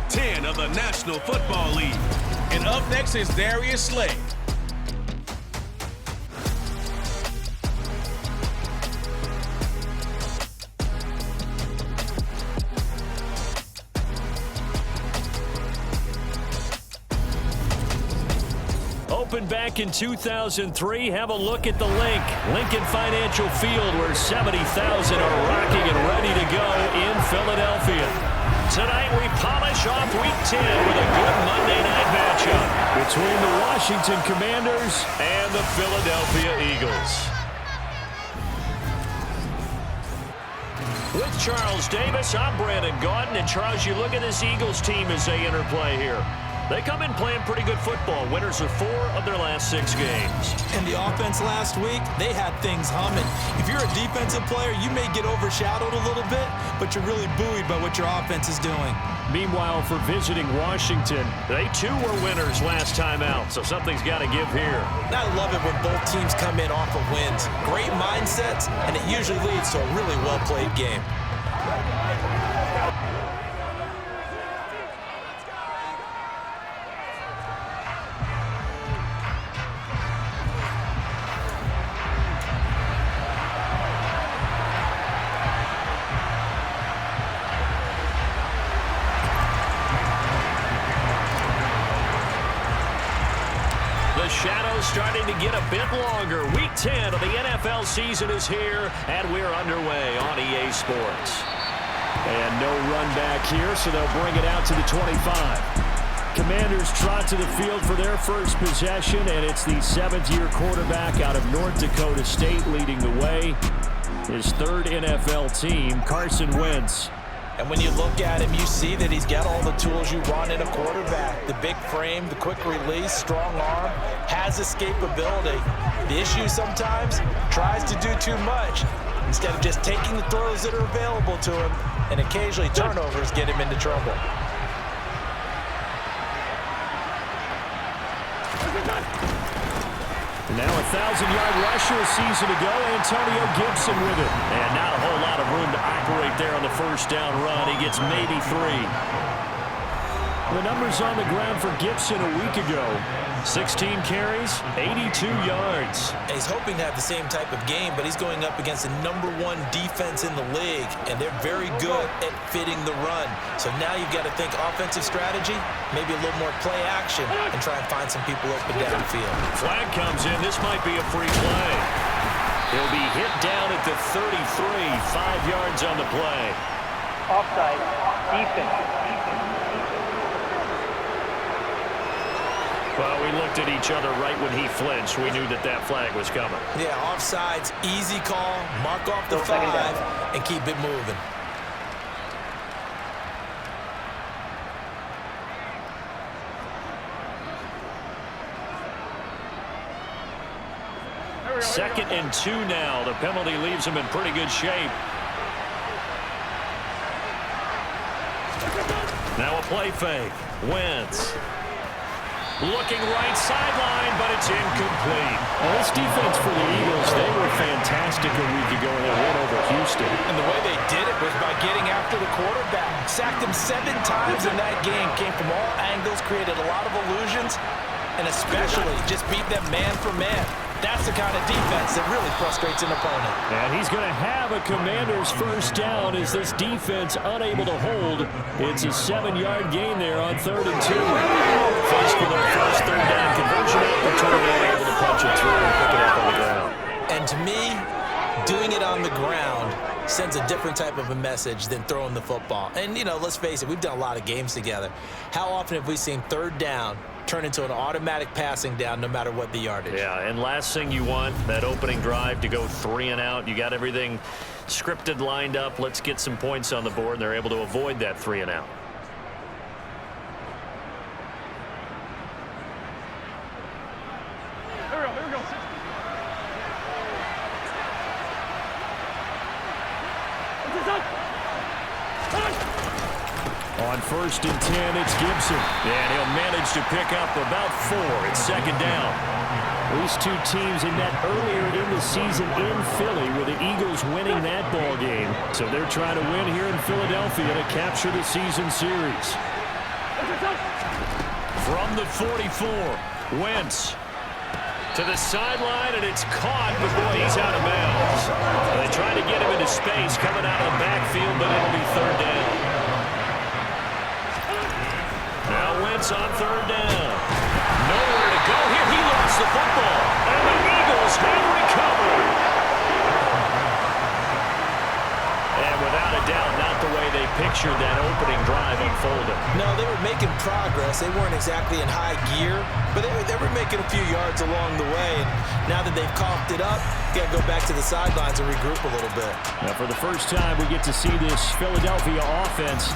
10 of the National Football League. And up next is Darius Slay. Opened back in 2003. Have a look at the link. Lincoln Financial Field, where 70,000 are rocking and ready to go in Philadelphia. Tonight we polish off Week 10 with a good Monday night matchup between the Washington Commanders and the Philadelphia Eagles. With Charles Davis, I'm Brandon Gaudin. And Charles, you look at this Eagles team as they interplay here. They come in playing pretty good football. Winners of 4 of their last 6 games. And the offense last week, they had things humming. If you're a defensive player, you may get overshadowed a little bit, but you're really buoyed by what your offense is doing. Meanwhile, for visiting Washington, they too were winners last time out, so something's got to give here. I love it when both teams come in off of wins. Great mindsets, and it usually leads to a really well-played game. Shadows starting to get a bit longer. Week 10 of the NFL season is here, and we're underway on EA Sports. And no run back here, so they'll bring it out to the 25. Commanders trot to the field for their first possession, and it's the 7th-year quarterback out of North Dakota State leading the way. His 3rd NFL team, Carson Wentz. And when you look at him, you see that he's got all the tools you want in a quarterback. The big frame, the quick release, strong arm, has escapability. The issue sometimes, tries to do too much. Instead of just taking the throws that are available to him, and occasionally turnovers get him into trouble. Now a 1,000-yard rusher a season ago, Antonio Gibson with it. And not a whole lot of room to operate there on the first down run. He gets maybe 3. The numbers on the ground for Gibson a week ago. 16 carries, 82 yards. And he's hoping to have the same type of game, but he's going up against the #1 defense in the league, and they're very good at fitting the run. So now you've got to think offensive strategy, maybe a little more play action, and try and find some people open downfield. Flag comes in. This might be a free play. He'll be hit down at the 33, 5 yards on the play. Offside, defense. Well, we looked at each other right when he flinched. We knew that that flag was coming. Yeah, offsides, easy call, mark off the 5, and keep it moving. Second and 2 now. The penalty leaves him in pretty good shape. Now a play fake. Wentz. Looking right sideline, but it's incomplete. Well, this defense for the Eagles, they were fantastic a week ago in their win over Houston. And the way they did it was by getting after the quarterback. Sacked him 7 times in that game. Came from all angles, created a lot of illusions, and especially just beat them man for man. That's the kind of defense that really frustrates an opponent. And he's going to have a Commander's first down as this defense unable to hold. It's a 7-yard gain there on 3rd and 2. Faced with their first 3rd down conversion opportunity, able to punch it through and pick it up on the ground. And to me, doing it on the ground sends a different type of a message than throwing the football. And, you know, let's face it, we've done a lot of games together. How often have we seen 3rd down turn into an automatic passing down no matter what the yardage? Yeah, and last thing you want, that opening drive to go 3 and out. You got everything scripted, lined up. Let's get some points on the board, and they're able to avoid that 3 and out. Here we go. On 1st and 10, it's Gibson. And he'll manage to pick up about 4. It's 2nd down. These two teams in that earlier in the season in Philly with the Eagles winning that ball game. So they're trying to win here in Philadelphia to capture the season series. From the 44, Wentz to the sideline, and it's caught, but boy, he's out of bounds. They try to get him into space coming out of the backfield, but it'll be third down. Now Wentz on third down. Nowhere to go here. He lost the football, and the Eagles have recovered. And without a doubt, not the way they pictured that opening drive unfolding. No, they were making progress. They weren't exactly in high gear, but they were making a few yards along the way. And now that they've coughed it up, got to go back to the sidelines and regroup a little bit. Now, for the first time, we get to see this Philadelphia offense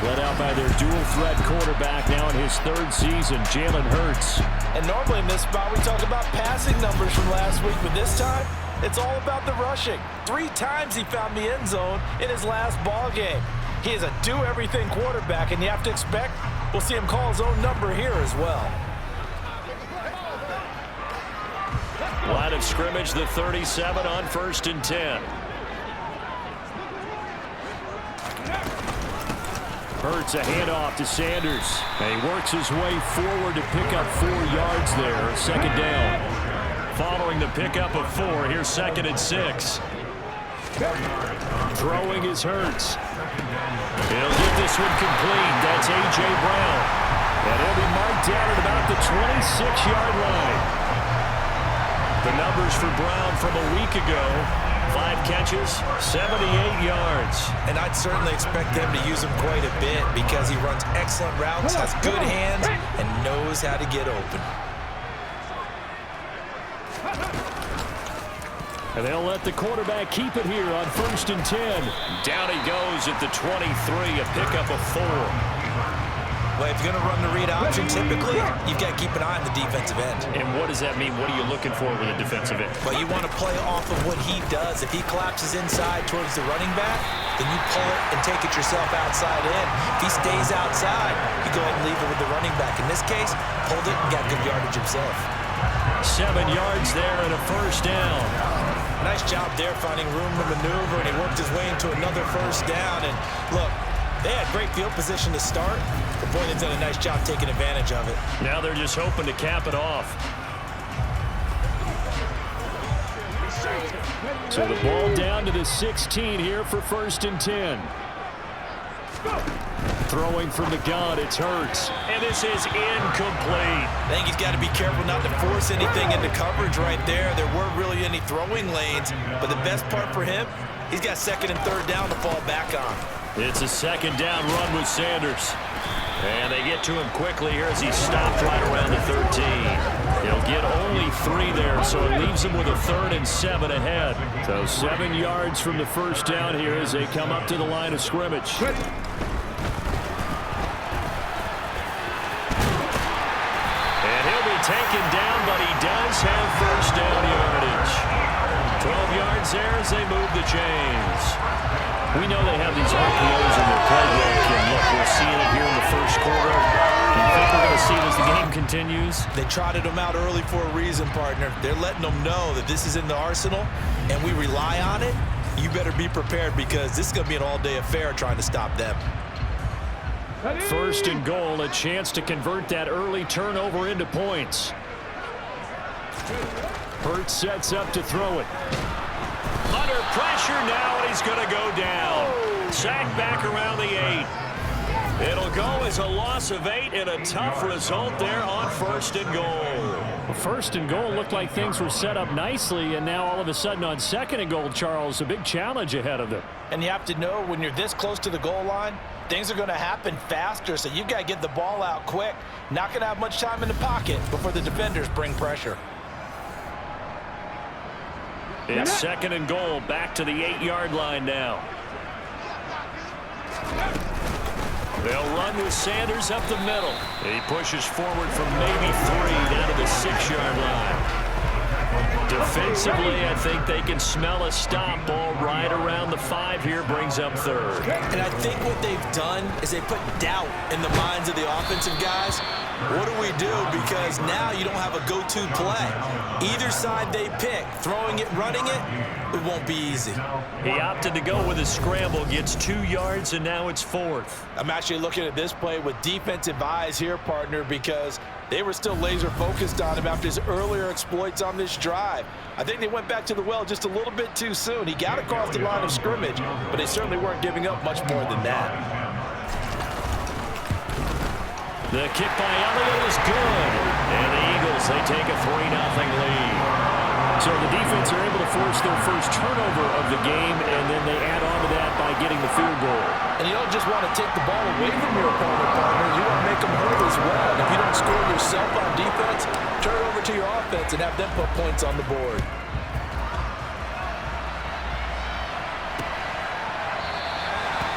led out by their dual-threat quarterback now in his third season, Jalen Hurts. And normally in this spot, we talk about passing numbers from last week, but this time, it's all about the rushing. 3 times he found the end zone in his last ball game. He is a do-everything quarterback, and you have to expect we'll see him call his own number here as well. Line of scrimmage, the 37 on 1st and 10. Hurts a handoff to Sanders. And he works his way forward to pick up 4 yards there. Second down. Following the pickup of 4, here's 2nd and 6. Throwing is Hurts. He'll get this one complete. That's A.J. Brown. And he'll be marked down at about the 26-yard line. The numbers for Brown from a week ago: 5 catches, 78 yards. And I'd certainly expect them to use him quite a bit because he runs excellent routes, has good hands, and knows how to get open. And they'll let the quarterback keep it here on 1st and 10. Down he goes at the 23, a pickup of 4. Well, if you're going to run the read option, typically, you've got to keep an eye on the defensive end. And what does that mean? What are you looking for with a defensive end? Well, you want to play off of what he does. If he collapses inside towards the running back, then you pull it and take it yourself outside in. If he stays outside, you go ahead and leave it with the running back. In this case, pulled it and got good yardage himself. 7 yards there and a first down. Nice job there finding room to maneuver, and he worked his way into another first down. And look, they had great field position to start. The Boydens did a nice job taking advantage of it. Now they're just hoping to cap it off. So the ball down to the 16 here for 1st and 10. Throwing from the gun, it's Hurts. And this is incomplete. I think he's got to be careful not to force anything into coverage right there. There weren't really any throwing lanes, but the best part for him, he's got 2nd and 3rd down to fall back on. It's a 2nd down run with Sanders. And they get to him quickly here as he stopped right around the 13. He'll get only 3 there, so it leaves him with a 3rd and 7 ahead. So 7 yards from the first down here as they come up to the line of scrimmage. Taken down, but he does have first down yardage. 12 yards there as they move the chains. We know they have these RPOs in their playbook, and look, we're seeing it here in the first quarter. Do you think we're going to see it as the game continues? They trotted them out early for a reason, partner. They're letting them know that this is in the arsenal, and we rely on it. You better be prepared because this is going to be an all-day affair trying to stop them. 1st and goal, a chance to convert that early turnover into points. Hurts sets up to throw it. Under pressure now, and he's going to go down. Sacked back around the 8. It'll go as a loss of 8 and a tough result there on 1st and goal. 1st and goal looked like things were set up nicely, and now all of a sudden on 2nd and goal, Charles, a big challenge ahead of them. And you have to know when you're this close to the goal line, things are going to happen faster, so you've got to get the ball out quick. Not going to have much time in the pocket before the defenders bring pressure. It's 2nd and goal, back to the 8-yard line now. They'll run with Sanders up the middle. He pushes forward from maybe 3 down to the 6-yard line. Defensively, I think they can smell a stop. Ball right around the 5 here, brings up third. And I think what they've done is they put doubt in the minds of the offensive guys. What do we do? Because now you don't have a go-to play. Either side they pick, throwing it, running it, it won't be easy. He opted to go with a scramble, gets 2 yards, and now it's 4th. I'm actually looking at this play with defensive eyes here, partner, because they were still laser focused on him after his earlier exploits on this drive. I think they went back to the well just a little bit too soon. He got across the line of scrimmage, but they certainly weren't giving up much more than that. The kick by Elliott is good. And the Eagles, they take a 3-0 lead. So the defense are able to force their first turnover of the game, and then they add on to that by getting the field goal. And you don't just want to take the ball away from your opponent, partner. You want to make them hurt as well. And if you don't score yourself on defense, turn it over to your offense and have them put points on the board.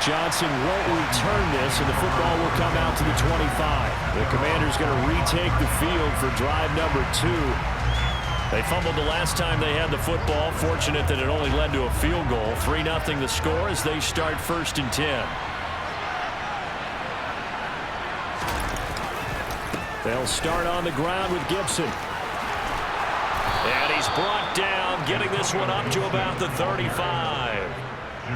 Johnson won't return this, and the football will come out to the 25. The Commanders going to retake the field for drive number 2. They fumbled the last time they had the football. Fortunate that it only led to a field goal. 3-0 the score as they start 1st and 10. They'll start on the ground with Gibson. And he's brought down, getting this one up to about the 35.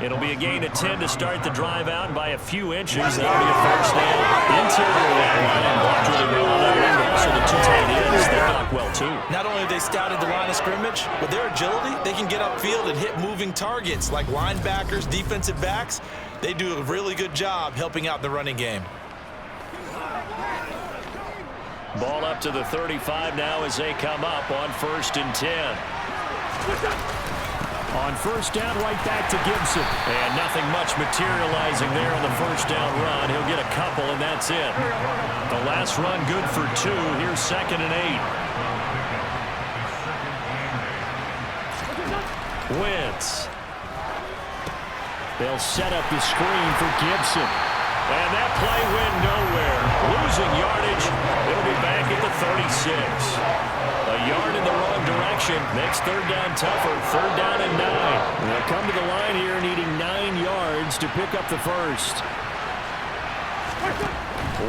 It'll be a gain of 10 to start the drive out, and by a few inches, that'll be a first down. Interior line blocked really well on that angle. So the 2 tight ends, they block well too. Not only have they scouted the line of scrimmage, with their agility, they can get upfield and hit moving targets like linebackers, defensive backs. They do a really good job helping out the running game. Ball up to the 35 now as they come up on 1st and 10. On first down, right back to Gibson. And nothing much materializing there on the first down run. He'll get a couple, and that's it. The last run good for 2. Here's 2nd and 8. Wentz. They'll set up the screen for Gibson. And that play went nowhere. Losing yardage. It'll be back at the 36. A yard in the wrong direction. Makes 3rd down tougher. 3rd down and 9. They'll come to the line here needing 9 yards to pick up the first.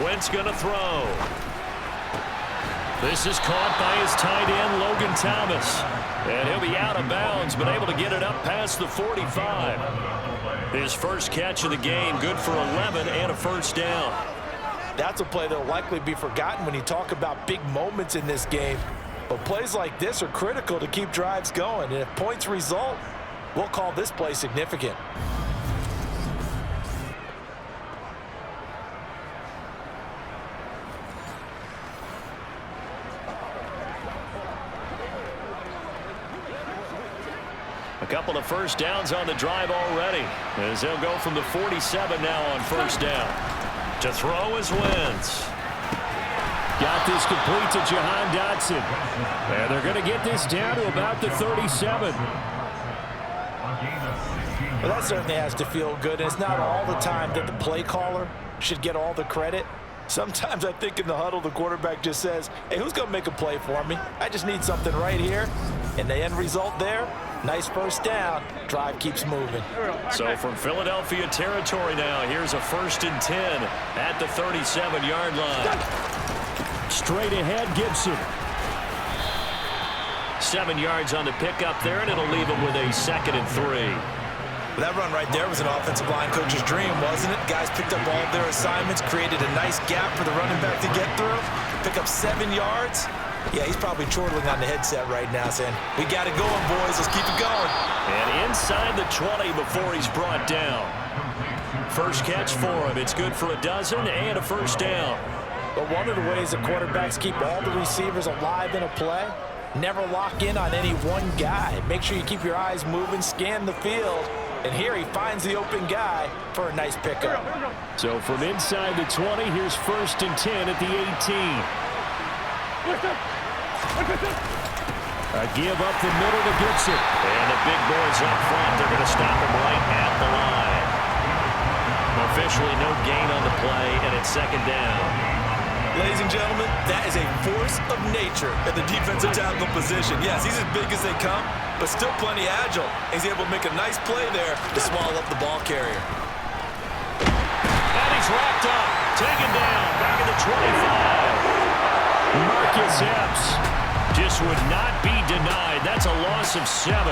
Wentz going to throw. This is caught by his tight end, Logan Thomas. And he'll be out of bounds, but able to get it up past the 45. His first catch of the game, good for 11 and a first down. That's a play that will likely be forgotten when you talk about big moments in this game. But plays like this are critical to keep drives going. And if points result, we'll call this play significant. A couple of first downs on the drive already, as they'll go from the 47 now on first down. To throw is Wentz. Got this complete to Jahan Dotson. And they're going to get this down to about the 37. Well, that certainly has to feel good. And it's not all the time that the play caller should get all the credit. Sometimes I think in the huddle, the quarterback just says, hey, who's going to make a play for me? I just need something right here. And the end result there, nice first down. Drive keeps moving. So from Philadelphia territory now, here's a 1st and 10 at the 37-yard line. Straight ahead, Gibson. 7 yards on the pickup there, and it'll leave him with a 2nd and 3. That run right there was an offensive line coach's dream, wasn't it? Guys picked up all of their assignments, created a nice gap for the running back to get through, pick up 7 yards. Yeah, he's probably chortling on the headset right now saying, we got it going, boys. Let's keep it going. And inside the 20 before he's brought down. First catch for him. It's good for a dozen and a first down. But one of the ways the quarterbacks keep all the receivers alive in a play, never lock in on any one guy. Make sure you keep your eyes moving, scan the field. And here he finds the open guy for a nice pickup. So from inside the 20, here's 1st and 10 at the 18. A give up the middle to Gibson. And the big boys up front. They're going to stop him right at the line. Officially no gain on the play, and it's 2nd down. Ladies and gentlemen, that is a force of nature at the defensive tackle position. Yes, he's as big as they come, but still plenty agile. He's able to make a nice play there to swallow up the ball carrier. And he's wrapped up, taken down, back at the 25. Marcus Epps just would not be denied. That's a loss of 7.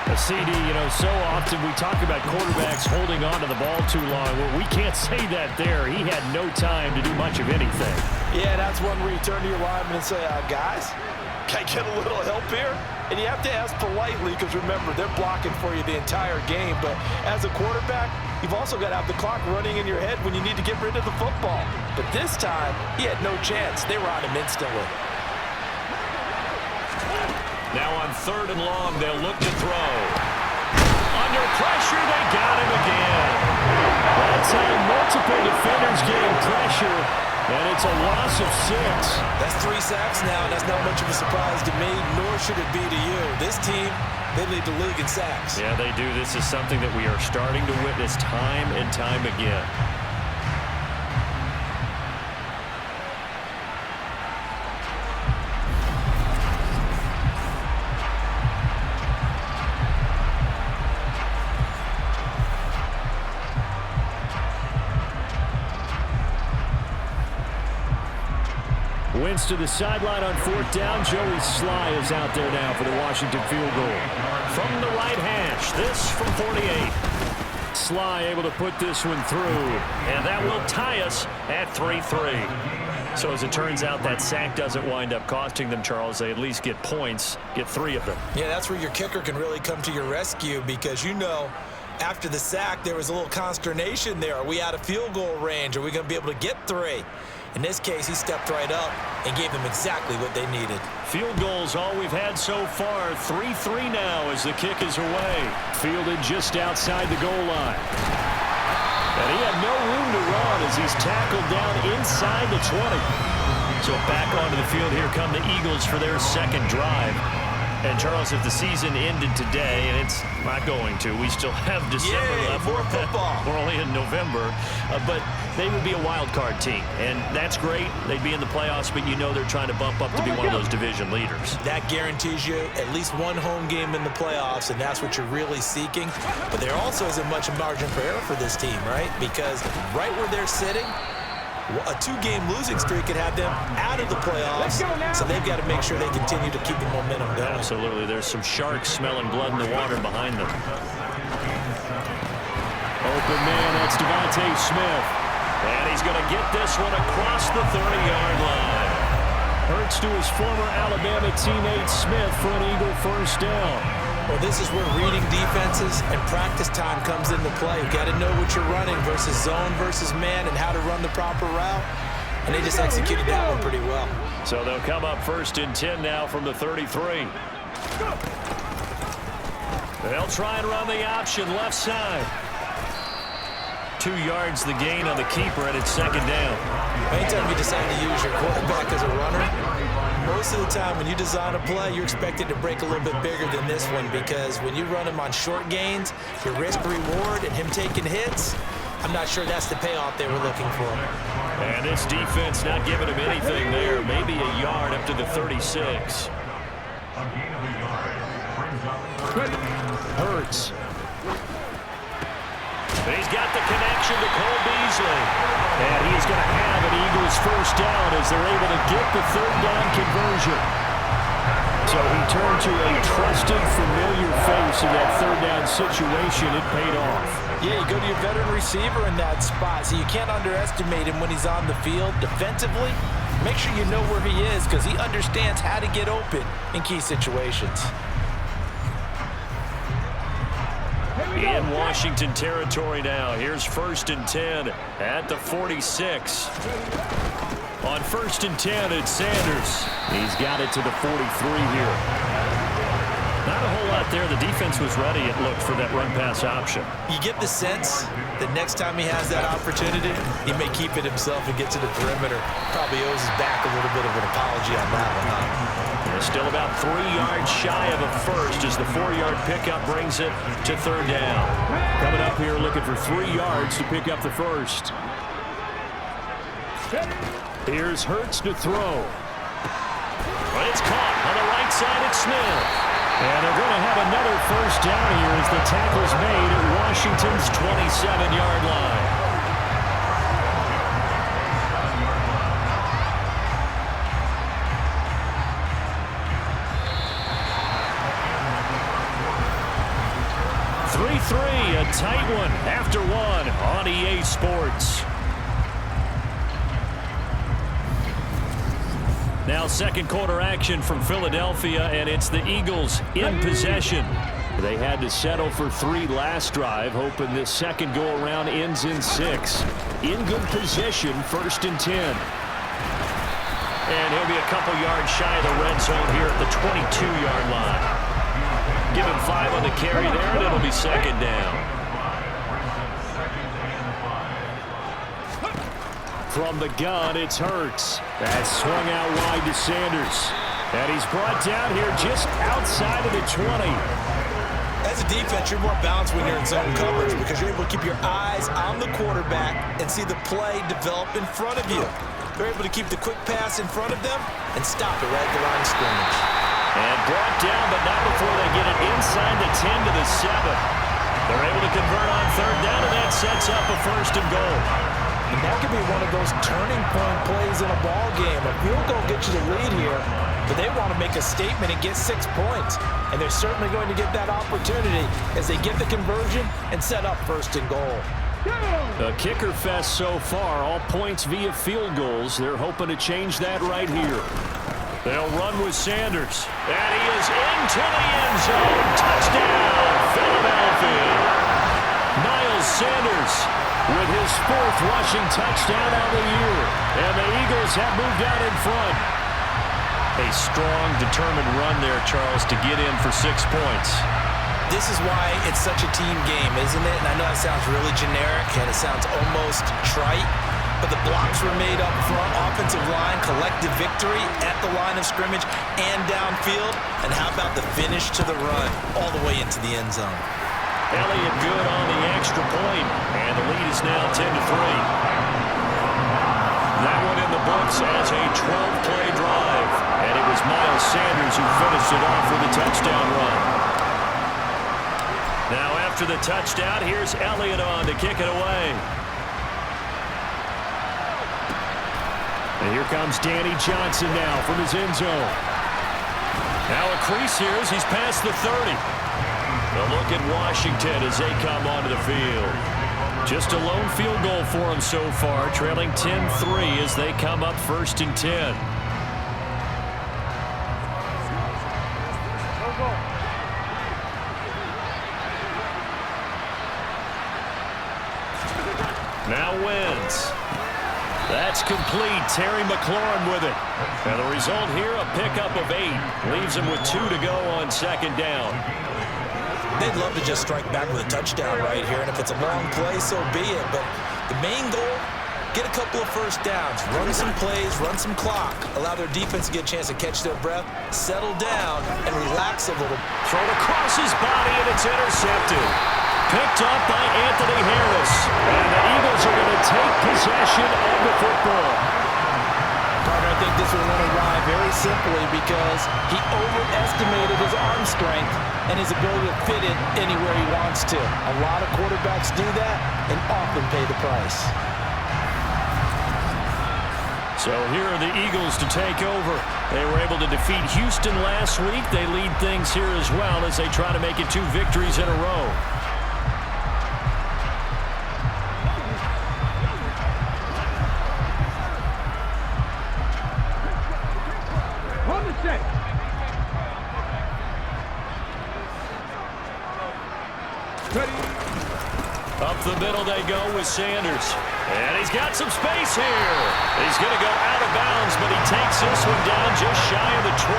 A CD, so often we talk about quarterbacks holding on to the ball too long. Well, we can't say that there. He had no time to do much of anything. Yeah, that's one where you turn to your lineman and say, guys, can I get a little help here? And you have to ask politely because, remember, they're blocking for you the entire game. But as a quarterback, you've also got to have the clock running in your head when you need to get rid of the football. But this time, he had no chance. They were on him instantly. Now on 3rd and long, they'll look to throw. Under pressure, they got him again. That time, multiple defenders getting pressure, and it's a loss of 6. That's 3 sacks now, and that's not much of a surprise to me, nor should it be to you. This team, they lead the league in sacks. Yeah, they do. This is something that we are starting to witness time and time again. Wentz to the sideline on 4th down. Joey Sly is out there now for the Washington field goal. From the right hash, this from 48. Sly able to put this one through, and that will tie us at 3-3. So as it turns out, that sack doesn't wind up costing them, Charles. They at least get points, get 3 of them. Yeah, that's where your kicker can really come to your rescue because, after the sack, there was a little consternation there. Are we out of field goal range? Are we going to be able to get 3? In this case, he stepped right up and gave them exactly what they needed. Field goals all we've had so far. 3-3 now as the kick is away. Fielded just outside the goal line. And he had no room to run as he's tackled down inside the 20. So back onto the field, here come the Eagles for their 2nd drive. And, Charles, if the season ended today, and it's not going to, we still have December left. More football. We're only in November. But they would be a wild card team, and that's great. They'd be in the playoffs, but they're trying to bump up to be one of those division leaders. That guarantees you at least one home game in the playoffs, and that's what you're really seeking. But there also isn't much margin for error for this team, right? Because right where they're sitting, a 2-game losing streak could have them out of the playoffs, so they've got to make sure they continue to keep the momentum going. Absolutely. There's some sharks smelling blood in the water behind them. Open man, that's Devontae Smith. And he's going to get this one across the 30-yard line. Hurts to his former Alabama teammate Smith for an Eagle 1st down. Well, this is where reading defenses and practice time comes into play. You've got to know what you're running versus zone versus man and how to run the proper route. And they just executed that one pretty well. So they'll come up 1st and 10 now from the 33. They'll try and run the option left side. 2 yards the gain on the keeper, and it's 2nd down. Anytime you decide to use your quarterback as a runner, most of the time when you design a play, you're expected to break a little bit bigger than this one because when you run him on short gains, your risk-reward and him taking hits, I'm not sure that's the payoff they were looking for. And this defense not giving him anything there. Maybe a yard up to the 36. Hurts. He's got the connection to Cole Beasley. And he's going to have an Eagles 1st down as they're able to get the 3rd down conversion. So he turned to a trusted, familiar face in that 3rd down situation. It paid off. Yeah, you go to your veteran receiver in that spot, so you can't underestimate him when he's on the field defensively. Make sure you know where he is because he understands how to get open in key situations. In Washington territory now. Here's 1st and 10 at the 46. On 1st and 10, it's Sanders. He's got it to the 43 here. Not a whole lot there. The defense was ready, it looked, for that run-pass option. You get the sense that next time he has that opportunity, he may keep it himself and get to the perimeter. Probably owes his back a little bit of an apology on that one, huh? Still about 3 yards shy of a first as the 4-yard pickup brings it to 3rd down. Coming up here looking for 3 yards to pick up the first. Here's Hurts to throw. But it's caught on the right side. It's Smith. And they're going to have another first down here as the tackle's made at Washington's 27-yard line. A tight one after one on EA Sports. Now second quarter action from Philadelphia, and it's the Eagles in possession. They had to settle for 3 last drive, hoping this second go-around ends in 6. In good position, 1st and 10. And he'll be a couple yards shy of the red zone here at the 22-yard line. Give him 5 on the carry there, and it'll be second down. From the gun, it's Hurts. That's swung out wide to Sanders. And he's brought down here just outside of the 20. As a defense, you're more balanced when you're in zone coverage because you're able to keep your eyes on the quarterback and see the play develop in front of you. They're able to keep the quick pass in front of them and stop it right at the line of scrimmage. And brought down, but not before they get it inside the 10 to the 7. They're able to convert on 3rd down, and that sets up a 1st and goal. And that could be one of those turning point plays in a ball game. A field goal gets you the lead here, but they want to make a statement and get 6 points. And they're certainly going to get that opportunity as they get the conversion and set up 1st and goal. A kicker fest so far, all points via field goals. They're hoping to change that right here. They'll run with Sanders. And he is into the end zone. Touchdown, Philadelphia. Miles Sanders with his 4th rushing touchdown of the year. And the Eagles have moved out in front. A strong, determined run there, Charles, to get in for 6 points. This is why it's such a team game, isn't it? And I know it sounds really generic and it sounds almost trite, but the blocks were made up front, offensive line, collective victory at the line of scrimmage and downfield. And how about the finish to the run all the way into the end zone? Elliott good on the extra point, and the lead is now 10-3. That one in the books as a 12-play drive, and it was Miles Sanders who finished it off with a touchdown run. Now after the touchdown, here's Elliott on to kick it away. And here comes Danny Johnson now from his end zone. Now a crease here as he's past the 30. A look at Washington as they come onto the field. Just a lone field goal for them so far, trailing 10-3 as they come up 1st and 10. Now wins. That's complete. Terry McLaurin with it. And the result here, a pickup of 8. Leaves him with 2 to go on 2nd down. They'd love to just strike back with a touchdown right here, and if it's a long play, so be it. But the main goal, get a couple of first downs, run some plays, run some clock, allow their defense to get a chance to catch their breath, settle down, and relax a little. Thrown across his body, and it's intercepted. Picked up by Anthony Harris. And the Eagles are going to take possession of the football. I think this will run awry very simply because he overestimated his arm strength and his ability to fit it anywhere he wants to. A lot of quarterbacks do that and often pay the price. So here are the Eagles to take over. They were able to defeat Houston last week. They lead things here as well as they try to make it 2 victories in a row. Up the middle they go with Sanders. And he's got some space here. He's going to go out of bounds, but he takes this one down just shy of the 20.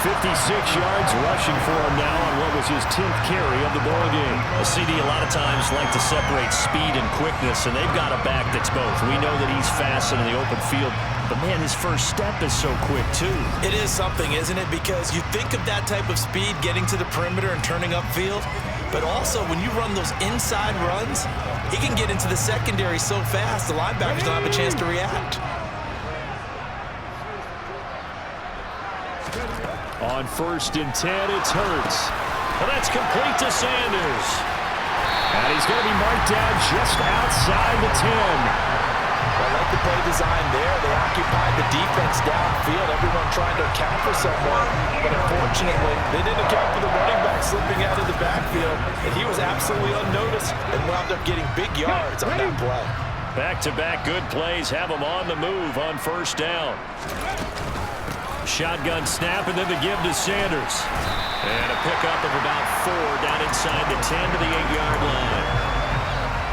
56 yards rushing for him now on what was his 10th carry of the ball game. A CD a lot of times like to separate speed and quickness, and they've got a back that's both. We know that he's fast in the open field, but man, his first step is so quick too. It is something, isn't it? Because you think of that type of speed getting to the perimeter and turning upfield, but also when you run those inside runs, he can get into the secondary so fast the linebackers don't have a chance to react. on 1st and 10. It's Hurts. And that's complete to Sanders. And he's going to be marked down just outside the 10. I like the play design there. They occupied the defense downfield. Everyone trying to account for someone. But unfortunately, they didn't account for the running back slipping out of the backfield. And he was absolutely unnoticed and wound up getting big yards on that play. Back-to-back good plays have him on the move on 1st down. Shotgun snap and then the give to Sanders. And a pickup of about 4 down inside the 10 to the 8-yard line.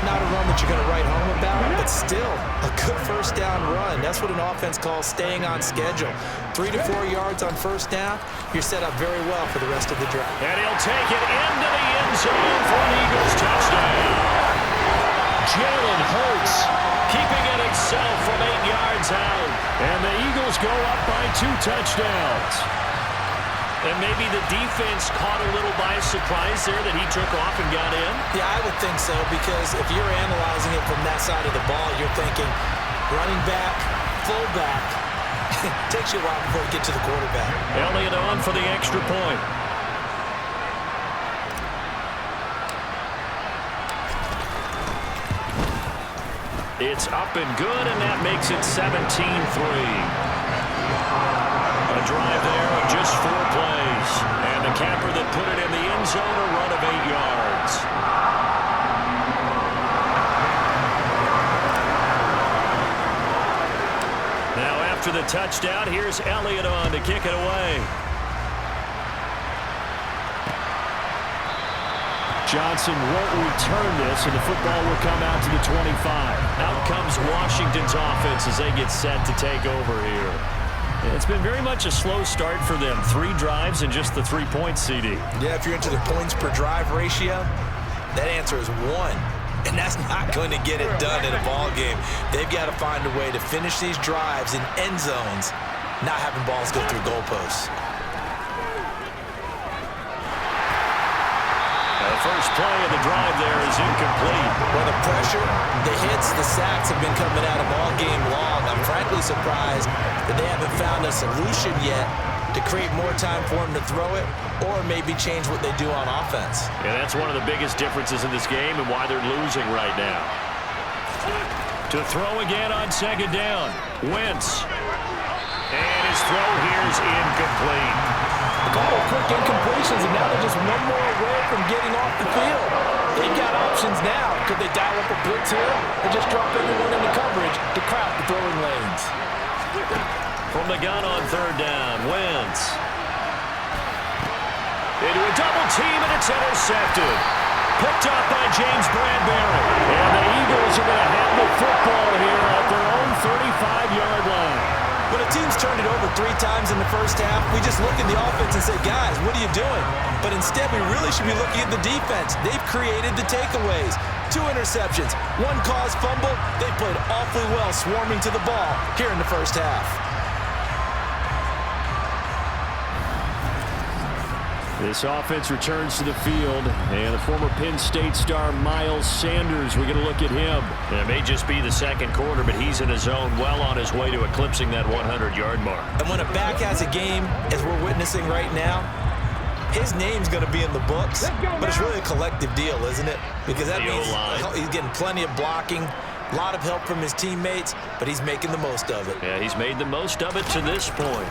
Not a run that you're going to write home about, but still a good 1st down run. That's what an offense calls staying on schedule. 3 to 4 yards on 1st down, you're set up very well for the rest of the drive. And he'll take it into the end zone for an Eagles touchdown. Jalen Hurts keeping it himself from 8 yards out. And the Eagles go up by 2 touchdowns. And maybe the defense caught a little by surprise there that he took off and got in? Yeah, I would think so, because if you're analyzing it from that side of the ball, you're thinking running back, fullback. It takes you a while before you get to the quarterback. Elliott on for the extra point. It's up and good, and that makes it 17-3. A drive there of just 4 plays. And the capper that put it in the end zone, a run of 8 yards. Now after the touchdown, here's Elliott on to kick it away. Johnson won't return this, and the football will come out to the 25. Out comes Washington's offense as they get set to take over here. It's been very much a slow start for them. 3 drives and just the 3 points, CD. Yeah, if you're into the points per drive ratio, that answer is 1. And that's not going to get it done in a ball game. They've got to find a way to finish these drives in end zones, not having balls go through goalposts. The first play of the drive there is incomplete. Well, the pressure, the hits, the sacks have been coming at him all game long. I'm frankly surprised that they haven't found a solution yet to create more time for him to throw it or maybe change what they do on offense. And that's one of the biggest differences in this game and why they're losing right now. To throw again on 2nd down. Wentz. And his throw here is incomplete. A couple of quick incompletions, and now they're just one more away from getting off the field. They've got options now. Could they dial up a blitz here or just drop everyone into coverage to crowd the throwing lanes? From the gun on 3rd down, Wentz. Into a double team, and it's intercepted. Picked up by James Bradbury. And the Eagles are going to have the football here at their own 35-yard line. When a team's turned it over 3 times in the first half, we just look at the offense and say, guys, what are you doing? But instead, we really should be looking at the defense. They've created the takeaways. 2 interceptions, 1 caused fumble. They played awfully well swarming to the ball here in the first half. This offense returns to the field, and the former Penn State star Miles Sanders, we're going to look at him. And it may just be the 2nd quarter, but he's in his zone, well on his way to eclipsing that 100-yard mark. And when a back has a game, as we're witnessing right now, his name's going to be in the books, but it's really a collective deal, isn't it? Because that means he's getting plenty of blocking, a lot of help from his teammates, but he's making the most of it. Yeah, he's made the most of it to this point.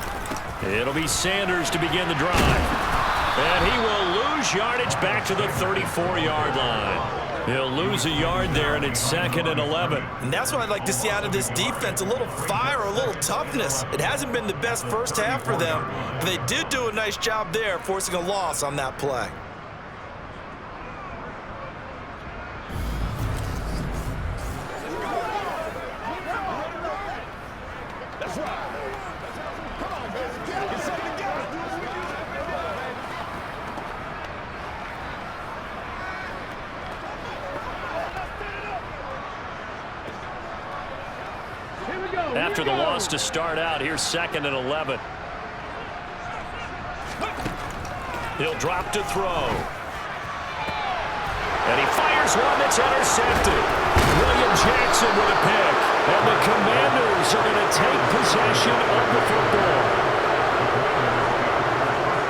It'll be Sanders to begin the drive. And he will lose yardage back to the 34-yard line. He'll lose a yard there, and it's 2nd and 11. And that's what I'd like to see out of this defense, a little fire, a little toughness. It hasn't been the best first half for them, but they did do a nice job there, forcing a loss on that play. That's right. Come on, baby. Get set together. After the loss to start out, here's 2nd and 11. He'll drop to throw. And he fires one that's intercepted. William Jackson with a pick. And the Commanders are going to take possession of the football.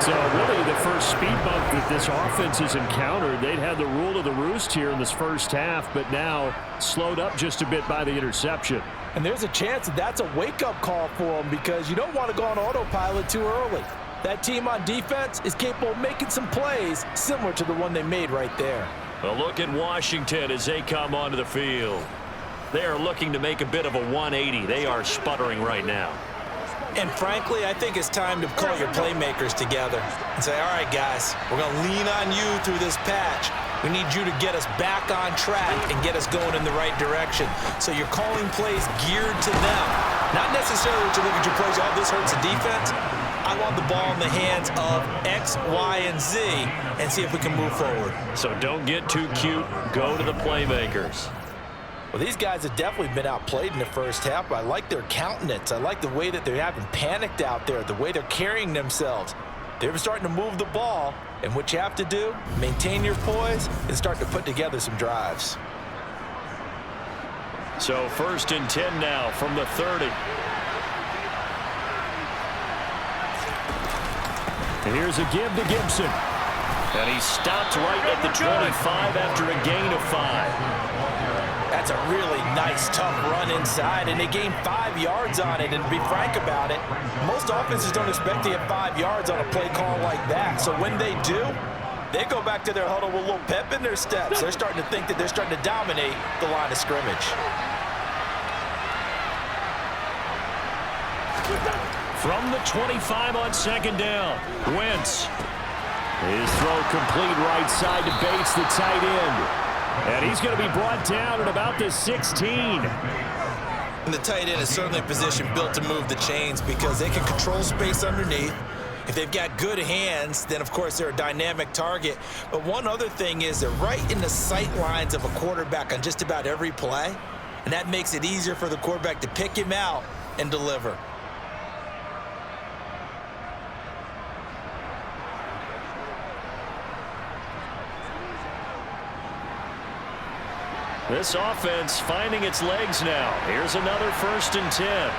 So really the first speed bump that this offense has encountered, they'd had the rule of the roost here in this first half, but now slowed up just a bit by the interception. And there's a chance that that's a wake-up call for them because you don't want to go on autopilot too early. That team on defense is capable of making some plays similar to the one they made right there. Well, look at Washington as they come onto the field. They are looking to make a bit of a 180. They are sputtering right now. And frankly, I think it's time to call your playmakers together and say, all right, guys, we're going to lean on you through this patch. We need you to get us back on track and get us going in the right direction. So you're calling plays geared to them. Not necessarily to look at your plays, oh, this hurts the defense. I want the ball in the hands of X, Y, and Z and see if we can move forward. So don't get too cute. Go to the playmakers. Well, these guys have definitely been outplayed in the first half, but I like their countenance. I like the way that they haven't panicked out there, the way they're carrying themselves. They're starting to move the ball, and what you have to do, maintain your poise and start to put together some drives. So 1st and 10 now from the 30. And here's a give to Gibson. And he stopped right at the 25 after a gain of 5. That's a really nice, tough run inside, and they gained 5 yards on it. And to be frank about it, most offenses don't expect to get 5 yards on a play call like that. So when they do, they go back to their huddle with a little pep in their steps. They're starting to think that they're starting to dominate the line of scrimmage. From the 25 on 2nd down, Wentz. His throw complete right side to Bates, the tight end. And he's going to be brought down at about the 16. And the tight end is certainly a position built to move the chains because they can control space underneath. If they've got good hands, then, of course, they're a dynamic target. But one other thing is they're right in the sight lines of a quarterback on just about every play. And that makes it easier for the quarterback to pick him out and deliver. This offense finding its legs now. Here's another 1st and 10.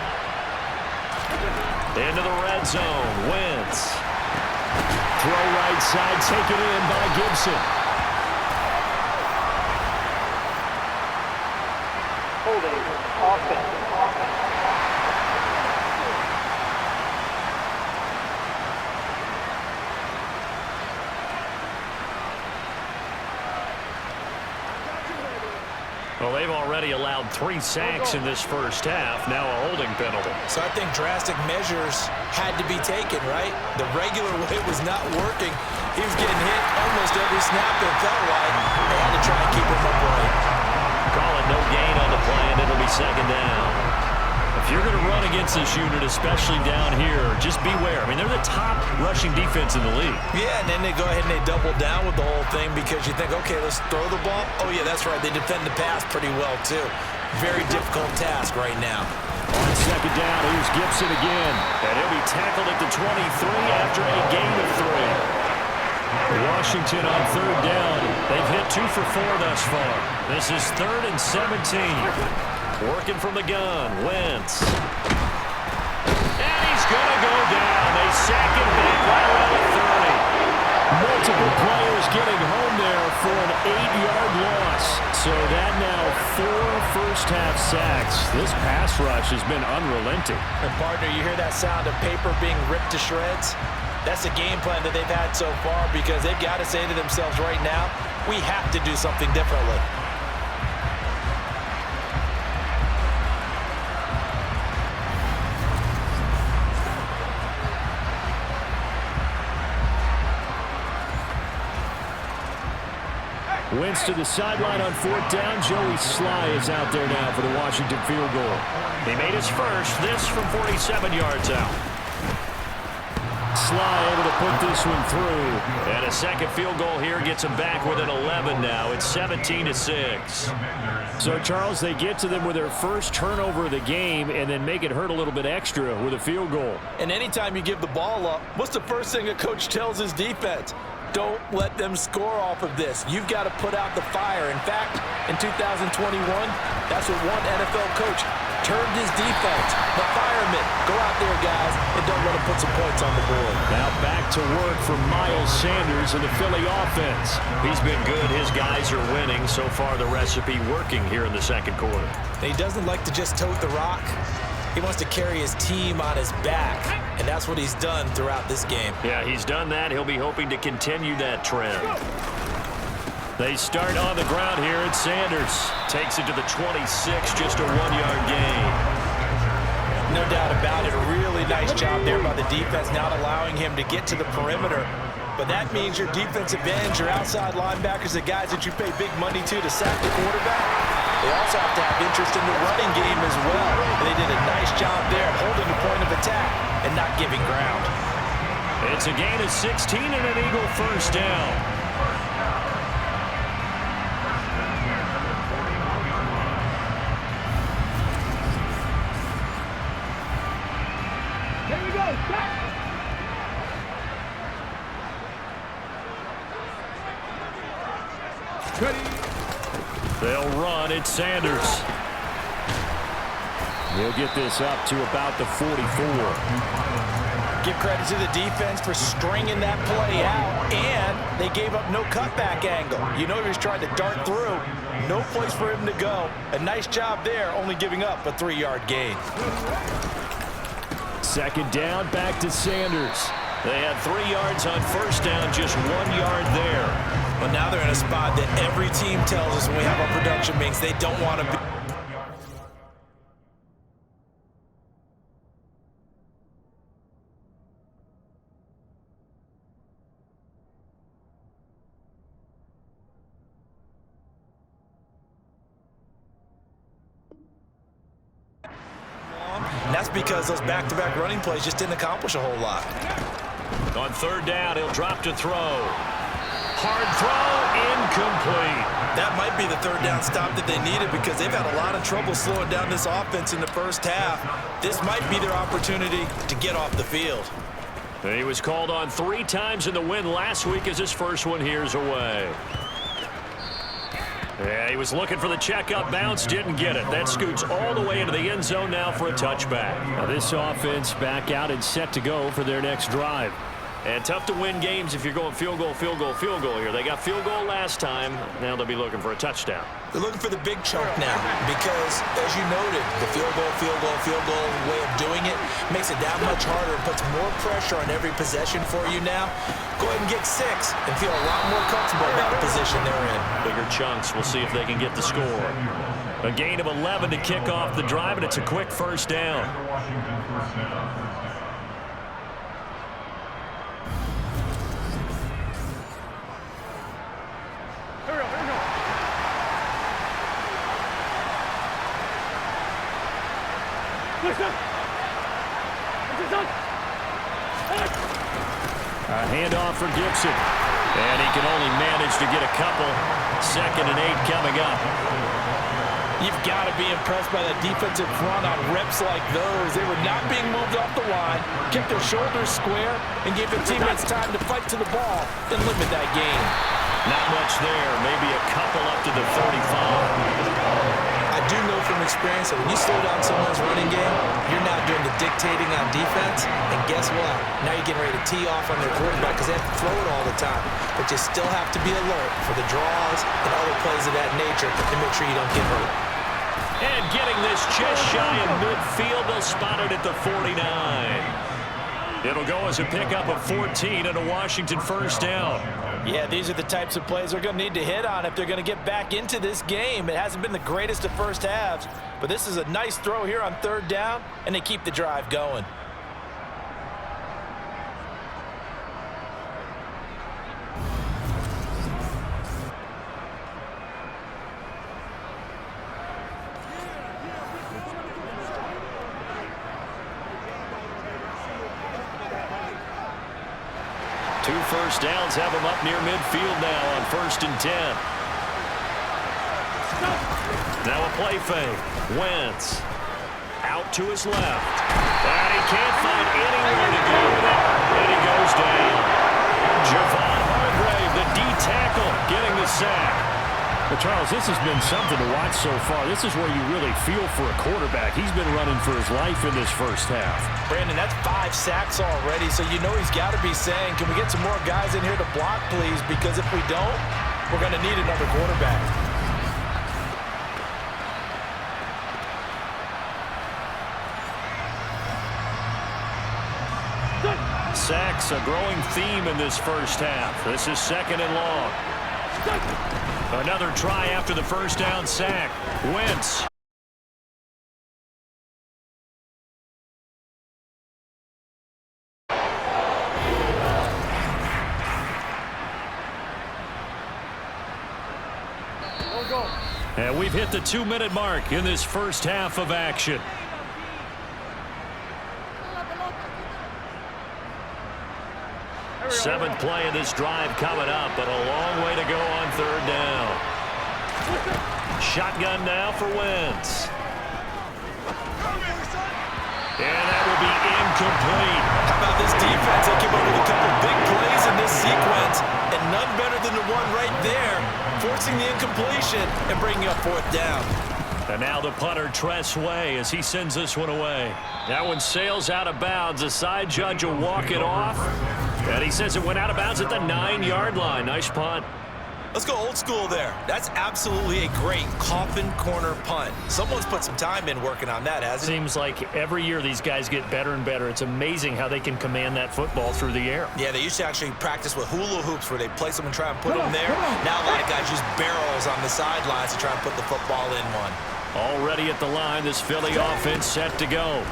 Into the red zone. Wentz. Throw right side, taken in by Gibson. Holding offense. Well, they've already allowed 3 sacks in this first half. Now a holding penalty. So I think drastic measures had to be taken, right? The regular way was not working. He was getting hit almost every snap that felt like. They had to try and keep him upright. Call it no gain on the play, and it'll be 2nd down. If you're going to run against this unit, especially down here, just beware. I mean, they're the top rushing defense in the league. Yeah, and then they go ahead and they double down with the whole thing because you think, okay, let's throw the ball. Oh, yeah, that's right. They defend the pass pretty well, too. Very difficult task right now. On 2nd down, here's Gibson again. And he'll be tackled at the 23 after a gain of 3. Washington on 3rd down. They've hit 2 for 4 thus far. This is 3rd and 17. Working from the gun, Wentz. And he's going to go down. They sack him back right around the 30. Multiple players getting home there for an 8-yard loss. So that now 4 first-half sacks. This pass rush has been unrelenting. And, partner, you hear that sound of paper being ripped to shreds? That's a game plan that they've had so far because they've got to say to themselves right now, we have to do something differently. Wentz to the sideline on 4th down. Joey Sly is out there now for the Washington field goal. He made his first, this from 47 yards out. Sly able to put this one through. And a second field goal here gets him back within 11 now. It's 17-6. So, Charles, they get to them with their first turnover of the game and then make it hurt a little bit extra with a field goal. And anytime you give the ball up, what's the first thing a coach tells his defense? Don't let them score off of this. You've got to put out the fire. In fact, in 2021, that's what one NFL coach termed his defense. The firemen. Go out there, guys, and don't let them put some points on the board. Now back to work for Miles Sanders and the Philly offense. He's been good. His guys are winning. So far, the recipe working here in the second quarter. He doesn't like to just tote the rock. He wants to carry his team on his back, and that's what he's done throughout this game. Yeah, he's done that. He'll be hoping to continue that trend. They start on the ground here, and Sanders takes it to the 26, just a 1-yard gain. No doubt about it. A really nice job there by the defense, not allowing him to get to the perimeter. But that means your defensive ends, your outside linebackers, the guys that you pay big money to sack the quarterback, they also have to have interest in the running game as well. And they did a nice job there holding the point of attack and not giving ground. It's a gain of 16 and an Eagle first down. Here we go. Back. Ready. They'll run. It's Sanders. He'll get this up to about the 44. Give credit to the defense for stringing that play out, and they gave up no cutback angle. You know he was trying to dart through. No place for him to go. A nice job there, only giving up a 3-yard gain. Second down, back to Sanders. They had 3 yards on first down, just 1 yard there. Well, now they're in a spot that every team tells us when we have our production meetings they don't want to be. And that's because those back-to-back running plays just didn't accomplish a whole lot. On third down, he'll drop to throw. Hard throw, incomplete. That might be the third down stop that they needed because they've had a lot of trouble slowing down this offense in the first half. This might be their opportunity to get off the field. He was called on 3 times in the win last week as his first one here's away. Yeah, he was looking for the checkup bounce, didn't get it. That scoots all the way into the end zone now for a touchback. Now this offense back out and set to go for their next drive. And tough to win games if you're going field goal, field goal, field goal here. They got field goal last time. Now they'll be looking for a touchdown. They're looking for the big chunk now because, as you noted, the field goal way of doing it makes it that much harder and puts more pressure on every possession for you now. Go ahead and get 6 and feel a lot more comfortable about the position they're in. Bigger chunks. We'll see if they can get the score. A gain of 11 to kick off the drive, and it's a quick first down. A handoff for Gibson. And he can only manage to get a couple. 2nd and 8 coming up. You've got to be impressed by that defensive front on reps like those. They were not being moved off the line, kept their shoulders square, and gave their teammates time to fight to the ball, then limit that gain. Not much there. Maybe a couple up to the 35. I do know from experience that when you slow down someone's running game, you're now doing the dictating on defense, and guess what? Now you're getting ready to tee off on their quarterback because they have to throw it all the time. But you still have to be alert for the draws and other plays of that nature to make sure you don't get hurt. And getting this just shy of midfield, they'll spot it at the 49. It'll go as a pickup of 14 and a Washington first down. Yeah, these are the types of plays they're going to need to hit on if they're going to get back into this game. It hasn't been the greatest of first halves, but this is a nice throw here on third down, and they keep the drive going. Two first downs have them up near midfield now on 1st and 10. Now a play fake. Wentz out to his left. And he can't find anywhere to go with it. And he goes down. Javon Hargrave the sack. Well, Charles, this has been something to watch so far. This is where you really feel for a quarterback. He's been running for his life in this first half. Brandon, that's 5 sacks already, so you know he's got to be saying, can we get some more guys in here to block, please? Because if we don't, we're going to need another quarterback. Sacks, a growing theme in this first half. This is 2nd and long. Another try after the first down sack. Wentz. And we've hit the 2-minute mark in this first half of action. Seventh play of this drive coming up, but a long way to go on 3rd down. Shotgun now for Wentz. And that will be incomplete. How about this defense? They came up with a couple big plays in this sequence, and none better than the one right there, forcing the incompletion and bringing up 4th down. And now the punter, Tress Way, as he sends this one away. That one sails out of bounds. The side judge will walk it off. And he says it went out of bounds at the 9-yard line. Nice punt. Let's go old school there. That's absolutely a great coffin corner punt. Someone's put some time in working on that, hasn't he? Seems like every year these guys get better and better. It's amazing how they can command that football through the air. Yeah, they used to actually practice with hula hoops where they place them and try and put them there. Now a lot of guys use barrels on the sidelines to try and put the football in one. Already at the line, this Philly offense set to go.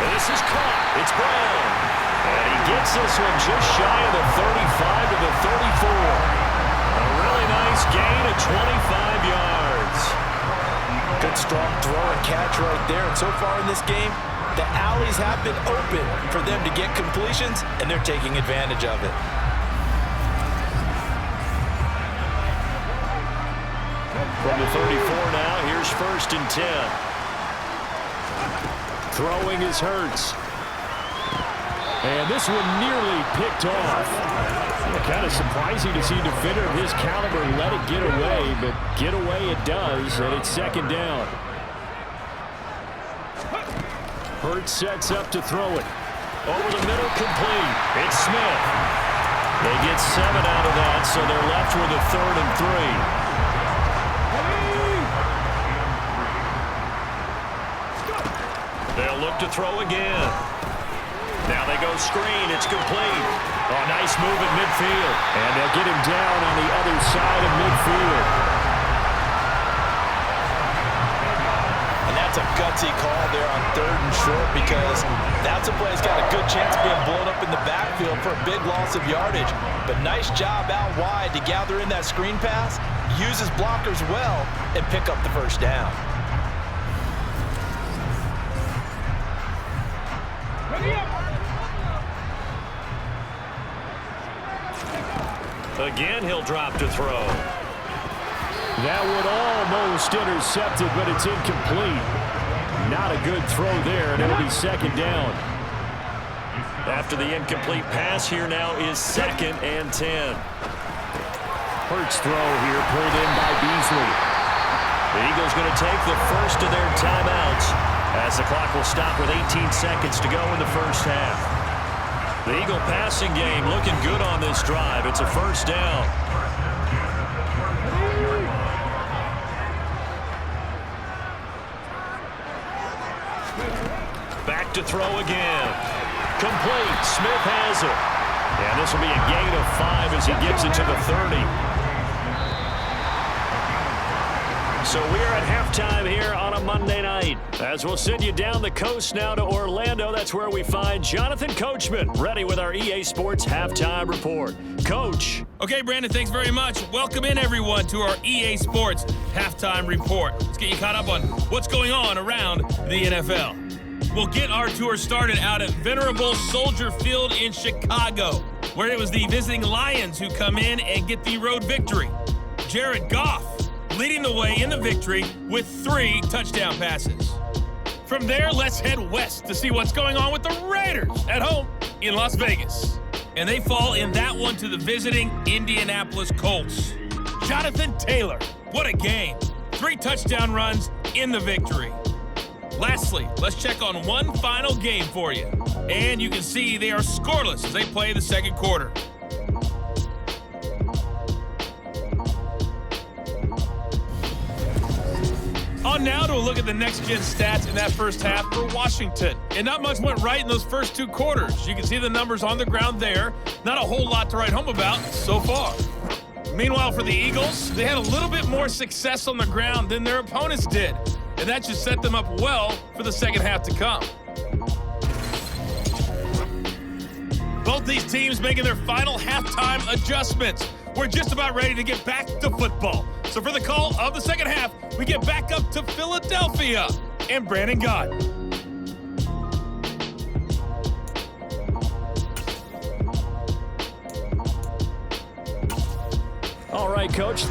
This is caught. It's Brown. And he gets this one just shy of the 35 to the 34. A really nice gain of 25 yards. Good strong throw and catch right there. And so far in this game, the alleys have been open for them to get completions, and they're taking advantage of it. From the 34 now, here's 1st and 10. Throwing is Hurts. And this one nearly picked off. Kind of surprising to see a defender of his caliber let it get away, but get away it does, and it's 2nd down. Hurts sets up to throw it. Over the middle, complete. It's Smith. They get 7 out of that, so they're left with a 3rd and 3. They'll look to throw again. Now they go screen. It's complete. Oh, nice move at midfield. And they'll get him down on the other side of midfield. And that's a gutsy call there on 3rd and short, because that's a play that's got a good chance of being blown up in the backfield for a big loss of yardage. But nice job out wide to gather in that screen pass, use his blockers well, and pick up the 1st down. Again, he'll drop to throw. That would almost intercepted, but it's incomplete. Not a good throw there, and it'll be 2nd down. After the incomplete pass, here now is 2nd and 10. Hurts throw here, pulled in by Beasley. The Eagles going to take the first of their timeouts as the clock will stop with 18 seconds to go in the first half. The Eagle passing game looking good on this drive. It's a 1st down. Back to throw again. Complete. Smith has it. And this will be a gain of 5 as he gets it to the 30. So we're at halftime here on a Monday night. As we'll send you down the coast now to Orlando, that's where we find Jonathan Coachman, ready with our EA Sports Halftime Report. Coach. Okay, Brandon, thanks very much. Welcome in, everyone, to our EA Sports Halftime Report. Let's get you caught up on what's going on around the NFL. We'll get our tour started out at Venerable Soldier Field in Chicago, where it was the visiting Lions who come in and get the road victory. Jared Goff leading the way in the victory with 3 touchdown passes. From there, let's head west to see what's going on with the Raiders at home in Las Vegas. and they fall in that one to the visiting Indianapolis Colts. Jonathan Taylor, what a game. 3 touchdown runs in the victory. Lastly, let's check on one final game for you. And you can see they are scoreless as they play the second quarter. On now to a look at the next-gen stats in that first half for Washington. And not much went right in those first 2 quarters. You can see the numbers on the ground there. Not a whole lot to write home about so far. Meanwhile, for the Eagles, they had a little bit more success on the ground than their opponents did. And that should set them up well for the second half to come. Both these teams making their final halftime adjustments. We're just about ready to get back to football. So for the call of the second half, we get back up to Philadelphia and Brandon Gott. All right, Coach.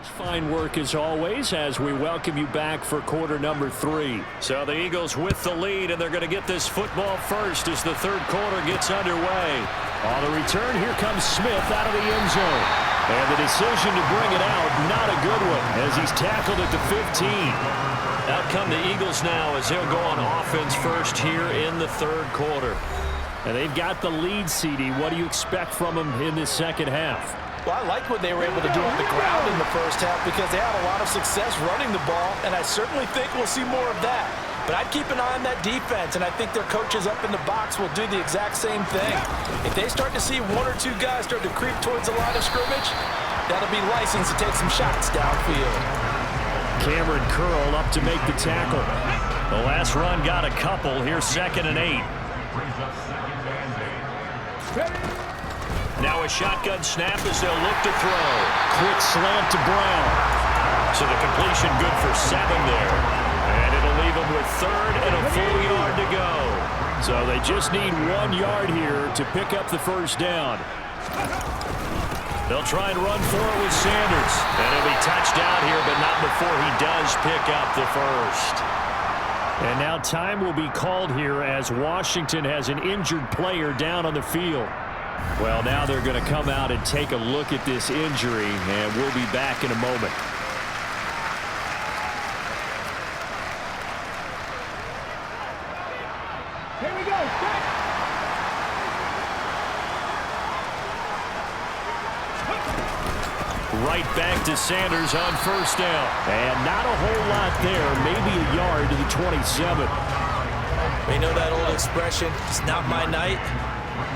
Fine work as always as we welcome you back for quarter number 3. So the Eagles with the lead, and they're going to get this football first as the third quarter gets underway. On the return, here comes Smith out of the end zone. And the decision to bring it out, not a good one, as he's tackled at the 15. Out come the Eagles now as they'll go on offense first here in the third quarter. And they've got the lead, CD. What do you expect from them in this second half? Well, I like what they were able to do on the ground in the first half because they had a lot of success running the ball, and I certainly think we'll see more of that. But I'd keep an eye on that defense, and I think their coaches up in the box will do the exact same thing. If they start to see one or two guys start to creep towards the line of scrimmage, that'll be licensed to take some shots downfield. Cameron Curl up to make the tackle. The last run got a couple. Here's 2nd and 8. Now a shotgun snap as they'll look to throw. Quick slant to Brown. So the completion good for 7 there. And it'll leave them with 3rd and a full yard to go. So they just need 1 yard here to pick up the first down. They'll try and run for it with Sanders. And he'll be touched out here, but not before he does pick up the first. And now time will be called here as Washington has an injured player down on the field. Well, now they're going to come out and take a look at this injury, and we'll be back in a moment. Here we go. Right back to Sanders on first down. And not a whole lot there, maybe a yard to the 27. We know that old expression, it's not my night.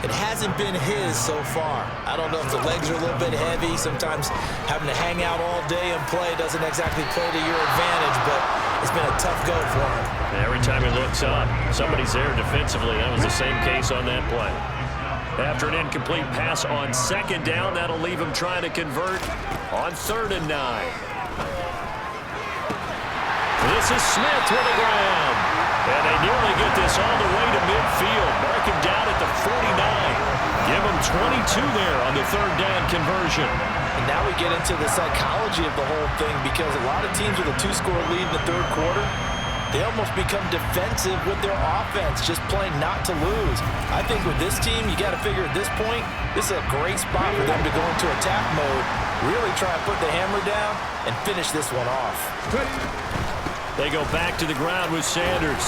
It hasn't been his so far. I don't know if the legs are a little bit heavy. Sometimes having to hang out all day and play doesn't exactly play to your advantage, but it's been a tough go for him. Every time he looks up, somebody's there defensively. That was the same case on that play. After an incomplete pass on 2nd down, that'll leave him trying to convert on 3rd and 9. This is Smith with the ground. And they nearly get this all the way to midfield. Mark him down at the 49. Give him 22 there on the 3rd down conversion. And now we get into the psychology of the whole thing because a lot of teams with a 2-score lead in the third quarter, they almost become defensive with their offense, just playing not to lose. I think with this team, you got to figure at this point, this is a great spot for them to go into attack mode, really try and put the hammer down and finish this one off. They go back to the ground with Sanders.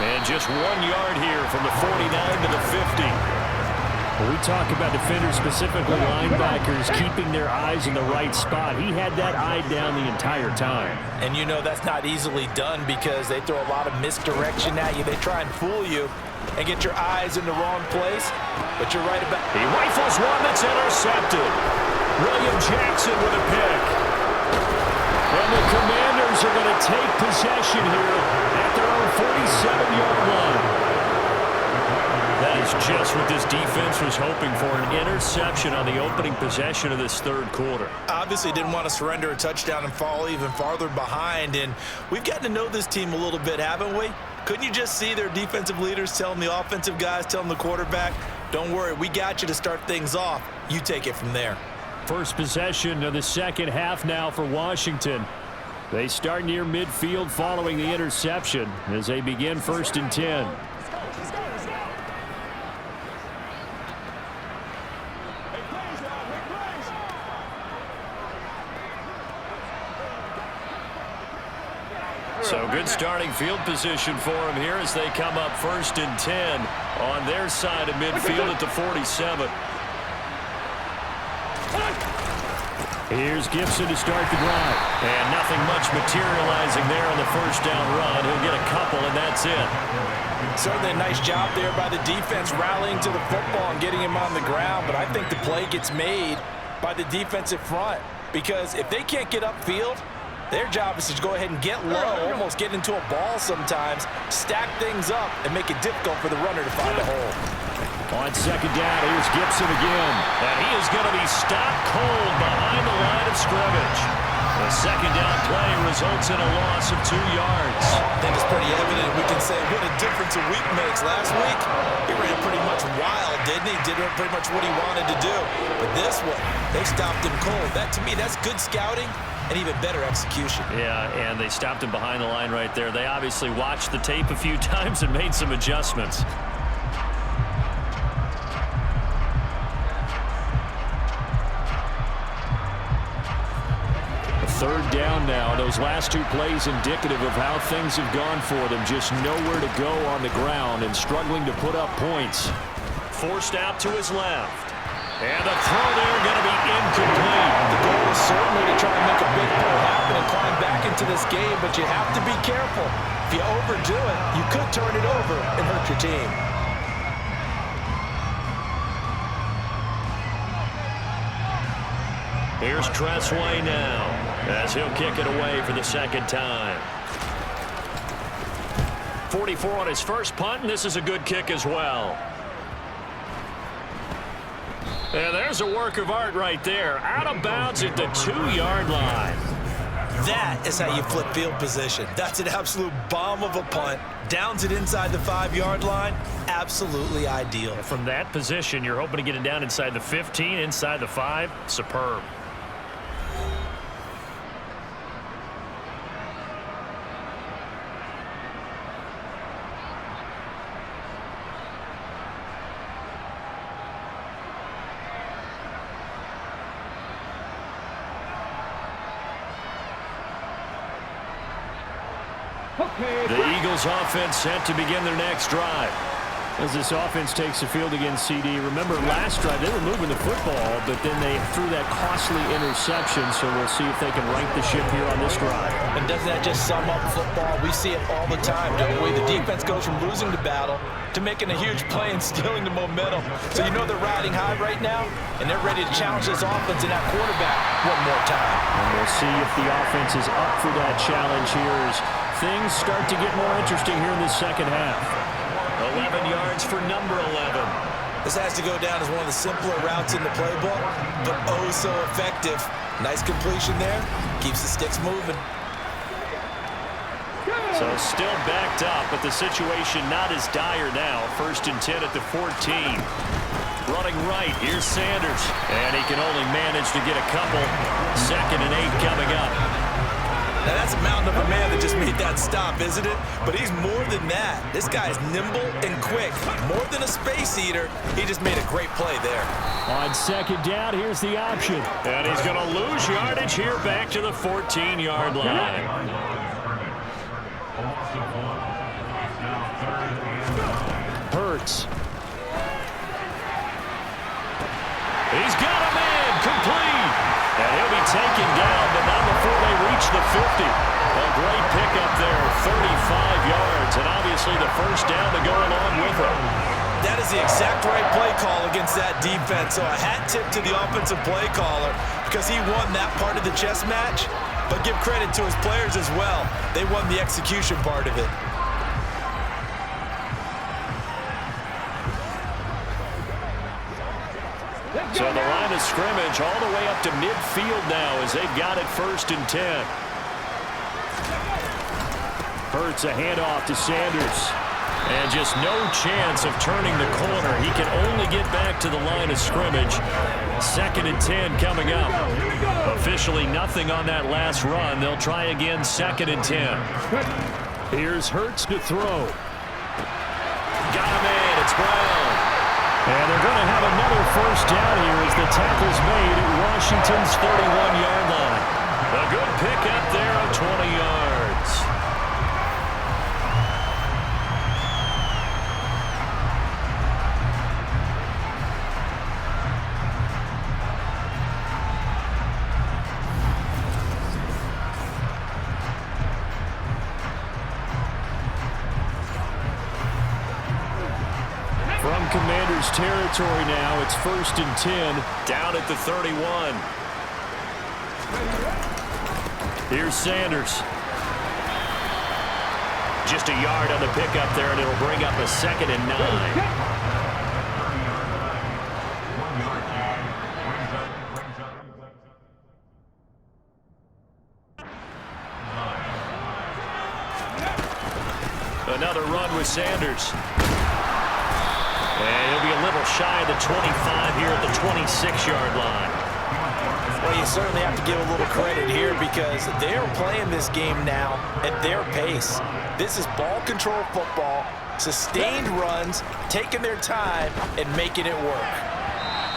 And just 1 yard here from the 49 to the 50. When we talk about defenders, specifically linebackers, keeping their eyes in the right spot. He had that eye down the entire time. And you know that's not easily done because they throw a lot of misdirection at you. They try and fool you and get your eyes in the wrong place. But you're right about... He rifles one that's intercepted. William Jackson with a pick. And the Commanders are going to take possession here at their own 47-yard line. That is just what this defense was hoping for, an interception on the opening possession of this third quarter. Obviously didn't want to surrender a touchdown and fall even farther behind, and we've gotten to know this team a little bit, haven't we? Couldn't you just see their defensive leaders telling the offensive guys, telling the quarterback, don't worry, we got you to start things off. You take it from there. First possession of the second half now for Washington. They start near midfield following the interception as they begin 1st and 10. So good starting field position for them here as they come up 1st and 10 on their side of midfield at the 47. Here's Gibson to start the drive. And nothing much materializing there on the first down run. He'll get a couple, and that's it. Certainly a nice job there by the defense rallying to the football and getting him on the ground, but I think the play gets made by the defensive front because if they can't get upfield, their job is to go ahead and get low, almost get into a ball sometimes, stack things up, and make it difficult for the runner to find a hole. On second down, here's Gibson again. And he is going to be stopped cold behind the line of scrimmage. The second down play results in a loss of 2 yards. I think it's pretty evident. We can say what a difference a week makes. Last week, he ran pretty much much wild, didn't he? Did pretty much what he wanted to do. But this one, they stopped him cold. That, to me, that's good scouting and even better execution. Yeah, and they stopped him behind the line right there. They obviously watched the tape a few times and made some adjustments. Third down now. Those last two plays indicative of how things have gone for them. Just nowhere to go on the ground and struggling to put up points. Forced out to his left. And the throw there going to be incomplete. The goal is certainly to try and make a big play happen and climb back into this game, but you have to be careful. If you overdo it, you could turn it over and hurt your team. Here's Tressway now, as he'll kick it away for the second time. 44 on his first punt, and this is a good kick as well. And there's a work of art right there. Out of bounds at the 2-yard line. That is how you flip field position. That's an absolute bomb of a punt. Downs it inside the 5-yard line. Absolutely ideal. From that position, you're hoping to get it down inside the 15, inside the 5. Superb. The Eagles offense set to begin their next drive. As this offense takes the field against CD, remember last drive they were moving the football, but then they threw that costly interception, so we'll see if they can right the ship here on this drive. And doesn't that just sum up football? We see it all the time, don't we? The defense goes from losing the battle to making a huge play and stealing the momentum. So you know they're riding high right now, and they're ready to challenge this offense and that quarterback one more time. And we'll see if the offense is up for that challenge here as things start to get more interesting here in this second half. 11 yards for number 11. This has to go down as one of the simpler routes in the playbook, but oh so effective. Nice completion there. Keeps the sticks moving. So still backed up, but the situation not as dire now. 1st and 10 at the 14. Running right, here's Sanders. And he can only manage to get a couple. 2nd and 8 coming up. Now that's a mountain of a man that just made that stop, isn't it? But he's more than that. This guy is nimble and quick. More than a space eater, he just made a great play there. On 2nd down, here's the option. And he's going to lose yardage here back to the 14-yard line. Hurts. He's got a man complete. And he'll be taken down, but not before they reach the 50. A great pickup there, 35 yards, and obviously the first down to go along with it. That is the exact right play call against that defense. So a hat tip to the offensive play caller because he won that part of the chess match, but give credit to his players as well. They won the execution part of it. So the line of scrimmage all the way up to midfield now as they've got it 1st and 10. Hurts a handoff to Sanders. And just no chance of turning the corner. He can only get back to the line of scrimmage. 2nd and 10 coming up. Officially nothing on that last run. They'll try again 2nd and 10. Here's Hurts to throw. Got him in. It's Brown. And they're going to have another first down here as the tackle's made at Washington's 31-yard line. A good pickup there of 20 yards. From Commanders territory now, it's 1st and 10. Down at the 31. Here's Sanders. Just a yard on the pickup there, and it'll bring up a 2nd and 9. Another run with Sanders. And he'll be a little shy of the 25 here at the 26-yard line. Well, you certainly have to give a little credit here because they're playing this game now at their pace. This is ball control football, sustained runs, taking their time, and making it work.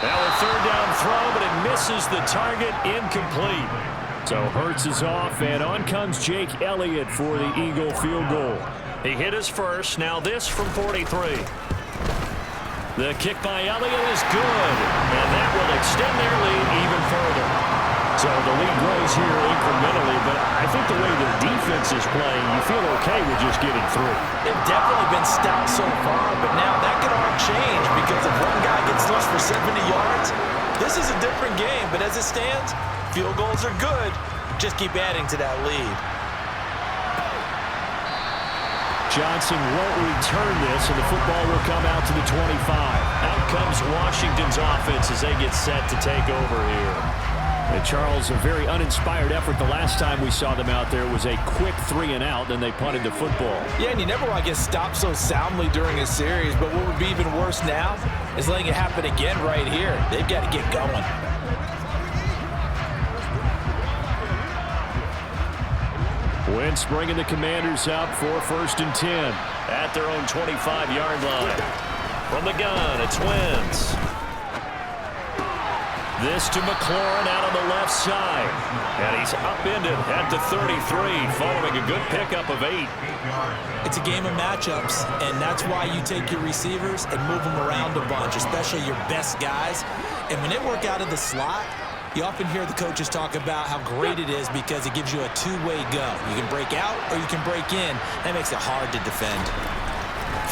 Now a third down throw, but it misses the target, incomplete. So Hurts is off, and on comes Jake Elliott for the Eagle field goal. He hit his first, now this from 43. The kick by Elliott is good, and that will extend their lead even further. So the lead grows here incrementally, but I think the way the defense is playing, you feel okay with just getting through. They've definitely been stout so far, but now that could all change because if one guy gets loose for 70 yards, this is a different game. But as it stands, field goals are good. Just keep adding to that lead. Johnson won't return this, and the football will come out to the 25. Out comes Washington's offense as they get set to take over here. And Charles, a very uninspired effort. The last time we saw them out there was a quick 3-and-out, then they punted the football. Yeah, and you never want to get stopped so soundly during a series, but what would be even worse now is letting it happen again right here. They've got to get going. Wentz bringing the Commanders up for 1st and 10. At their own 25-yard line. From the gun, it's Wentz. This to McLaurin out on the left side. And he's upended at the 33, following a good pickup of 8. It's a game of matchups, and that's why you take your receivers and move them around a bunch, especially your best guys. And when they work out of the slot, you often hear the coaches talk about how great it is because it gives you a two-way go. You can break out or you can break in. That makes it hard to defend.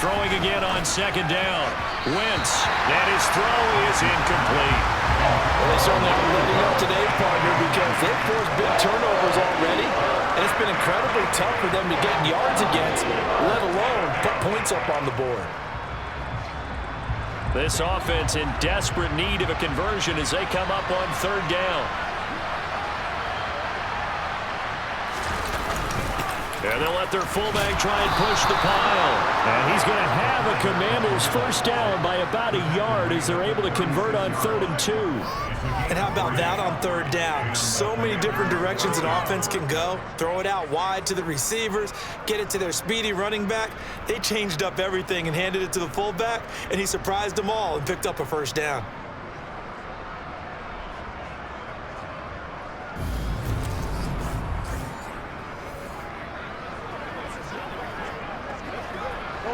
Throwing again on 2nd down. Wentz, and his throw is incomplete. Well, they certainly aren't letting up today, partner, because they've forced big turnovers already, and it's been incredibly tough for them to get yards against, let alone put points up on the board. This offense in desperate need of a conversion as they come up on 3rd down. And they'll let their fullback try and push the pile. And he's going to have a Commanders first down by about a yard as they're able to convert on 3rd and 2. And how about that on 3rd down? So many different directions an offense can go. Throw it out wide to the receivers, get it to their speedy running back. They changed up everything and handed it to the fullback, and he surprised them all and picked up a first down.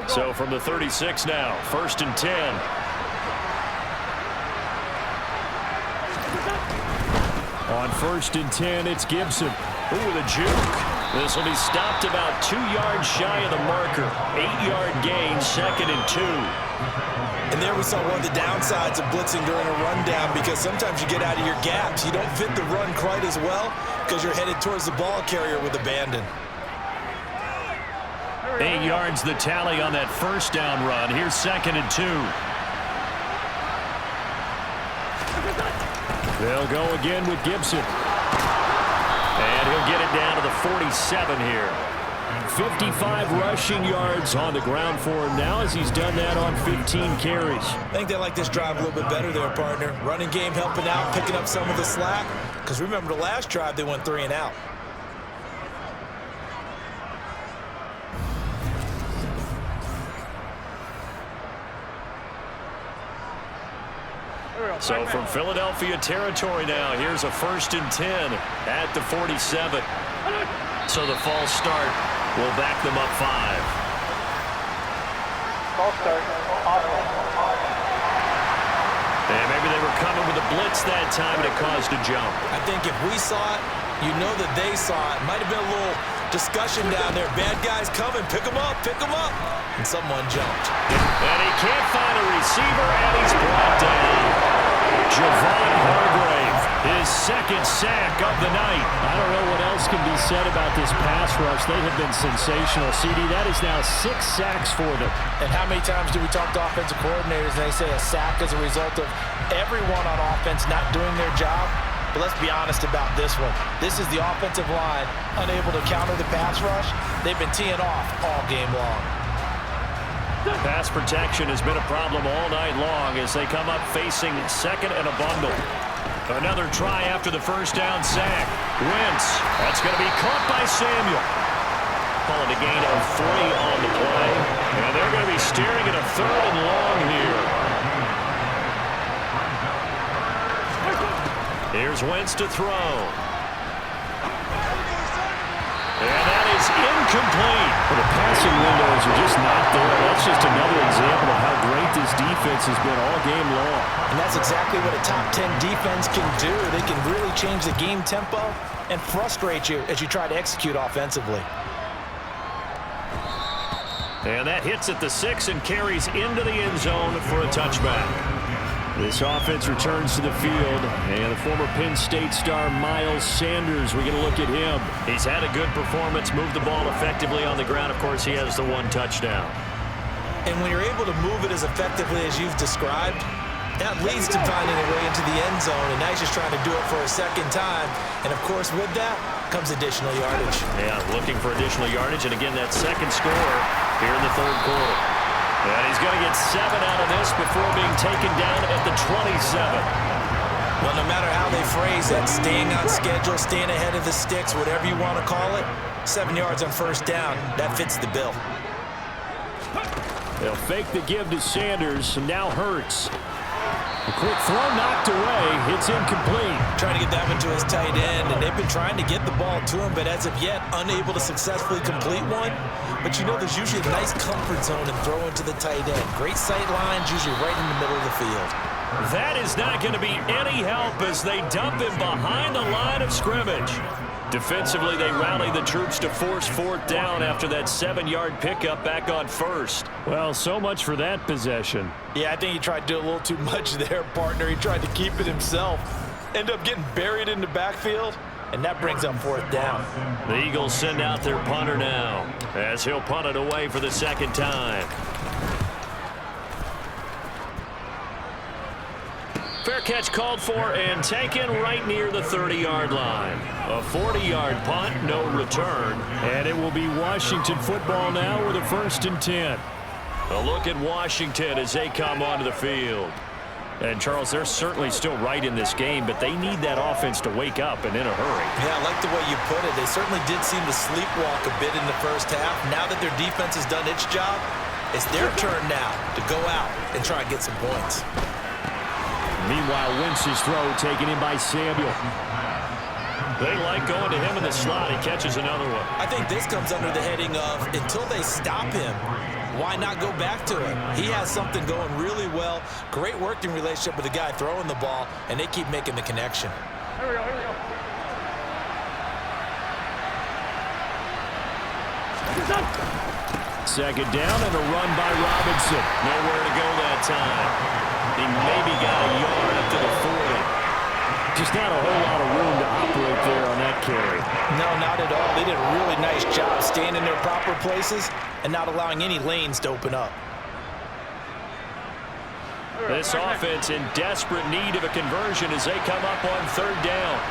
So from the 36 now, 1st and 10. On 1st and 10, it's Gibson. Ooh, the juke. This will be stopped about 2 yards shy of the marker. 8-yard gain, 2nd and 2. And there we saw one of the downsides of blitzing during a rundown because sometimes you get out of your gaps. You don't fit the run quite as well because you're headed towards the ball carrier with abandon. 8 yards the tally on that first down run. Here's 2nd and 2. They'll go again with Gibson. And he'll get it down to the 47 here. 55 rushing yards on the ground for him now as he's done that on 15 carries. I think they like this drive a little bit better there, partner. Running game helping out, picking up some of the slack. Because remember the last drive, they went 3-and-out. So from Philadelphia territory now, here's a 1st and 10 at the 47. So the false start will back them up 5. False start. And maybe they were coming with a blitz that time and it caused a jump. I think if we saw it, you know that they saw it. Might have been a little discussion down there. Bad guys coming. Pick them up. Pick them up. And someone jumped. And he can't find a receiver, and he's brought down. Javon Hargrave, his 2nd sack of the night. I don't know what else can be said about this pass rush. They have been sensational. CD, that is now 6 sacks for them. And how many times do we talk to offensive coordinators and they say a sack is a result of everyone on offense not doing their job? But let's be honest about this one. This is the offensive line unable to counter the pass rush. They've been teeing off all game long. pass protection has been a problem all night long as they come up facing second and a bundle. Another try after the first down sack. Wentz. That's going to be caught by Samuel. Calling a gain of 3 on the play. And they're going to be staring at a third and long here. Here's Wentz to throw. And that is incomplete. Well, the passing windows are just not there. That's just another example of how great this defense has been all game long. And that's exactly what a top 10 defense can do. They can really change the game tempo and frustrate you as you try to execute offensively. And that hits at the 6 and carries into the end zone for a touchback. This offense returns to the field, and the former Penn State star Miles Sanders, we get a look at him. He's had a good performance, moved the ball effectively on the ground. Of course, he has the 1 touchdown. And when you're able to move it as effectively as you've described, that leads to finding a way into the end zone, and now he's just trying to do it for a second time. And, of course, with that comes additional yardage. Yeah, looking for additional yardage, and again, that second score here in the third quarter. And he's going to get 7 out of this before being taken down at the 27. Well, no matter how they phrase that, staying on schedule, staying ahead of the sticks, whatever you want to call it, 7 yards on first down, that fits the bill. They'll fake the give to Sanders, and now Hurts. A quick throw knocked away. It's incomplete. Trying to get that one to his tight end, and they've been trying to get the ball to him, but as of yet, unable to successfully complete one. But you know, there's usually a nice comfort zone in throwing to the tight end. Great sight lines, usually right in the middle of the field. That is not going to be any help as they dump him behind the line of scrimmage. Defensively, they rally the troops to force 4th down after that 7-yard pickup back on first. Well, so much for that possession. Yeah, I think he tried to do a little too much there, partner. He tried to keep it himself. End up getting buried in the backfield, and that brings up 4th down. The Eagles send out their punter now as he'll punt it away for the second time. Fair catch called for and taken right near the 30-yard line. A 40-yard punt, no return. And it will be Washington football now with a 1st and 10. A look at Washington as they come onto the field. And, Charles, they're certainly still right in this game, but they need that offense to wake up and in a hurry. Yeah, I like the way you put it. They certainly did seem to sleepwalk a bit in the first half. Now that their defense has done its job, it's their turn now to go out and try and get some points. Meanwhile, Wentz's throw taken in by Samuel. They like going to him in the slot. He catches another one. I think this comes under the heading of until they stop him, why not go back to him? He has something going really well. Great working relationship with the guy throwing the ball, and they keep making the connection. Here we go, here we go. Second down and a run by Robinson. Nowhere to go that time. He maybe got a yard up to the 40. Just not a whole lot of room to operate there on that carry. No, not at all. They did a really nice job staying in their proper places and not allowing any lanes to open up. This offense in desperate need of a conversion as they come up on 3rd down.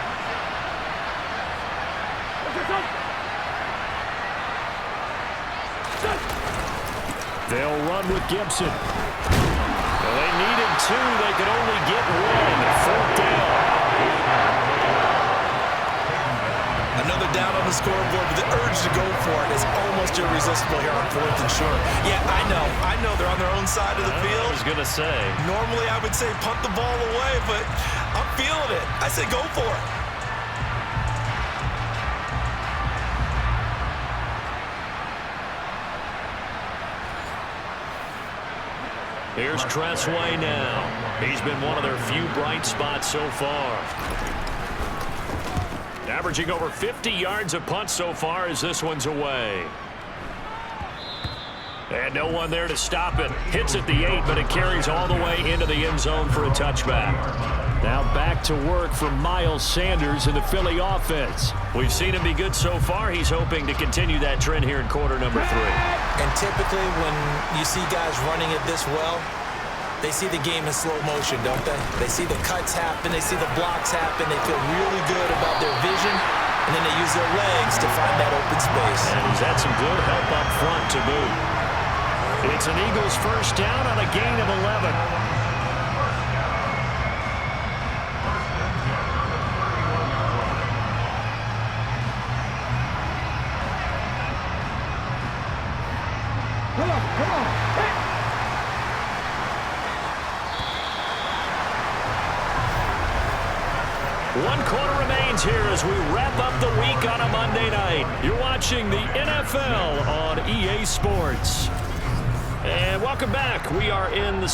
They'll run with Gibson. Well, they needed 2. They could only get 1. 4th down. Another down on the scoreboard, but the urge to go for it is almost irresistible here on 4th and short. Yeah, I know they're on their own side of the field. I was going to say. Normally I would say punt the ball away, but I'm feeling it. I say go for it. Here's Tressway now. He's been one of their few bright spots so far. Averaging over 50 yards a punt so far as this one's away. And no one there to stop it. Hits at the 8, but it carries all the way into the end zone for a touchback. Now back to work for Miles Sanders in the Philly offense. We've seen him be good so far. He's hoping to continue that trend here in quarter number 3. And typically when you see guys running it this well, they see the game in slow motion, don't they? They see the cuts happen, they see the blocks happen, they feel really good about their vision, and then they use their legs to find that open space. And he's had some good help up front to boot. It's an Eagles first down on a gain of 11. Come on. Hey. One quarter remains here as we wrap up the week on a Monday night. You're watching the NFL on EA Sports. And welcome back. We are in the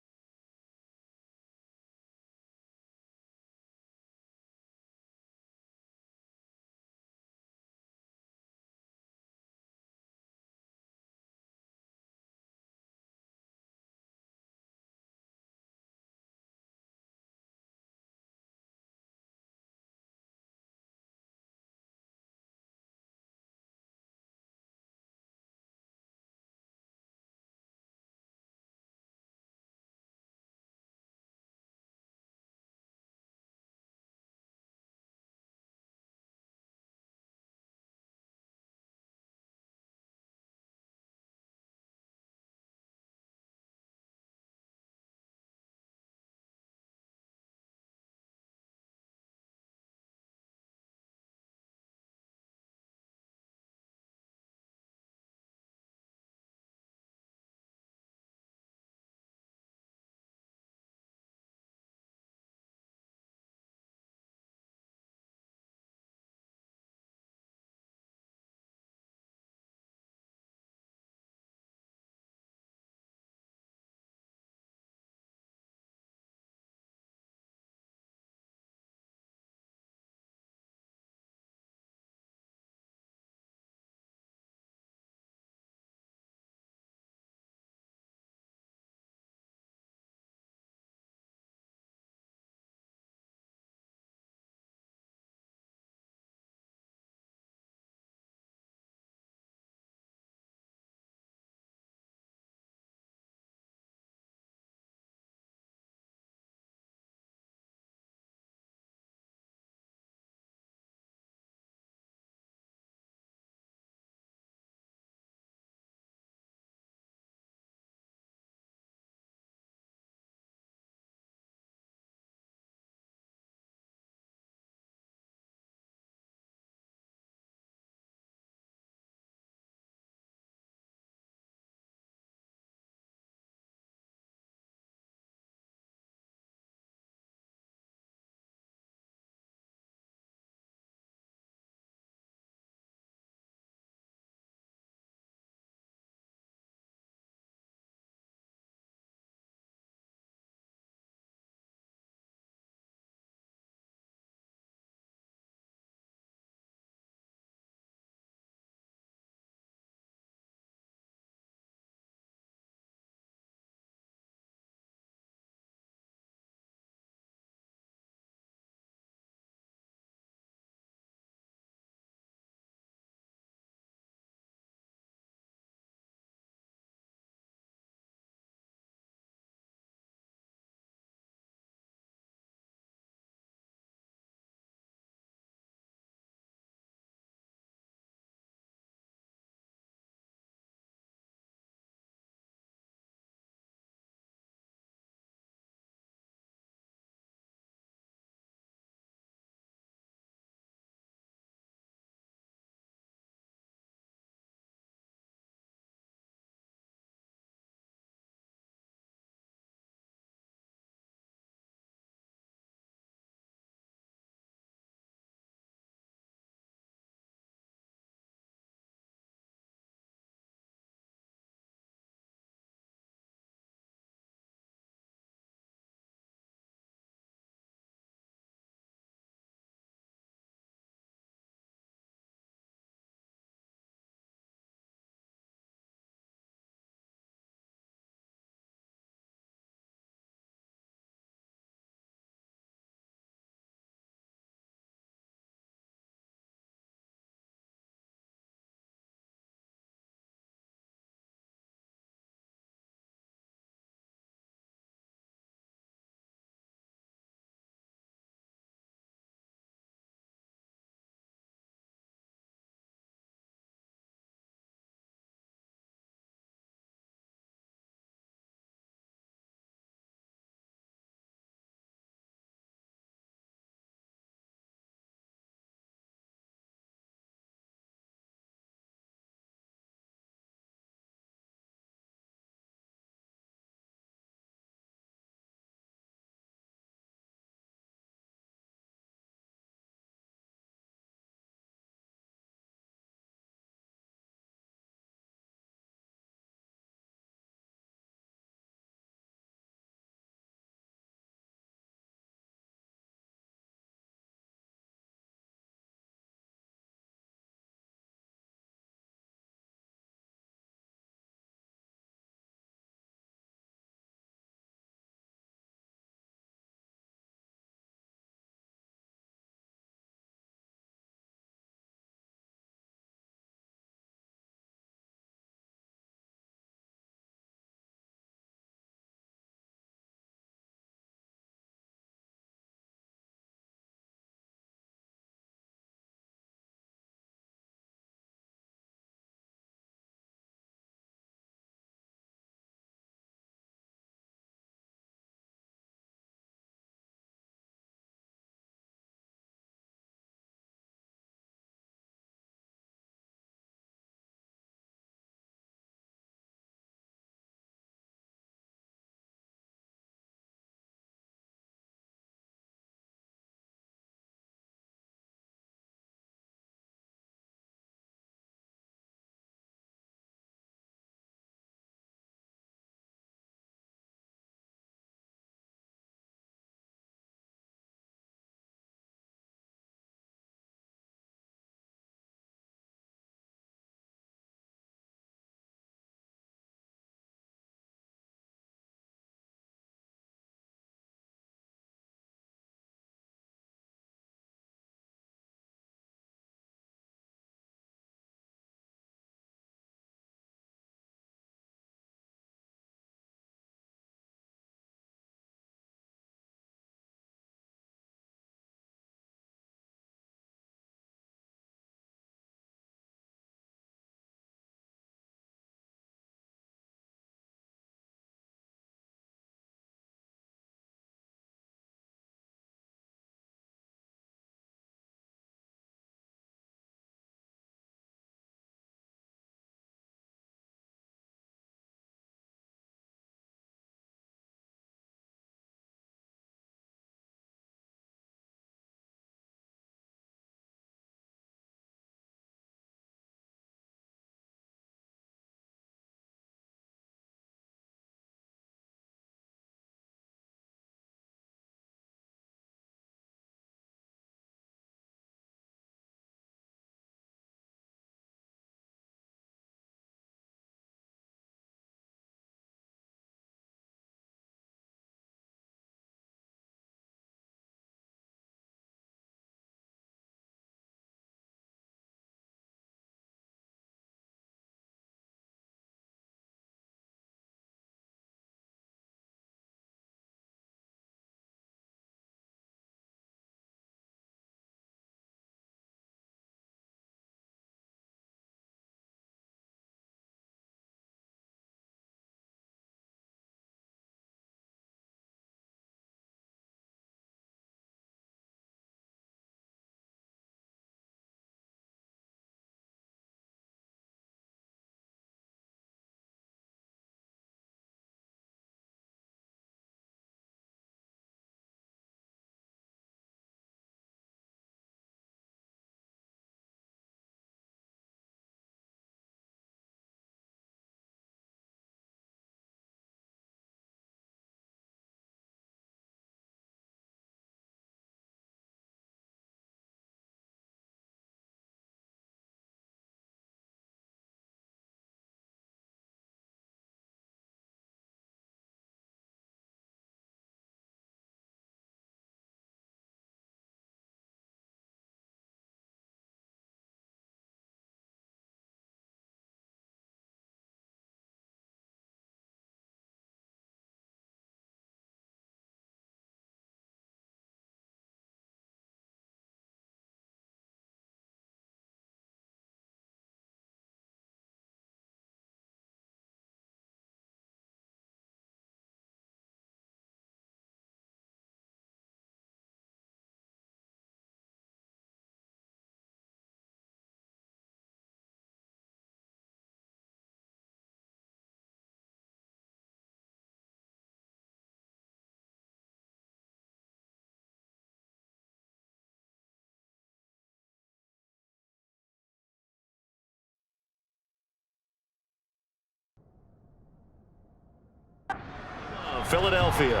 Philadelphia.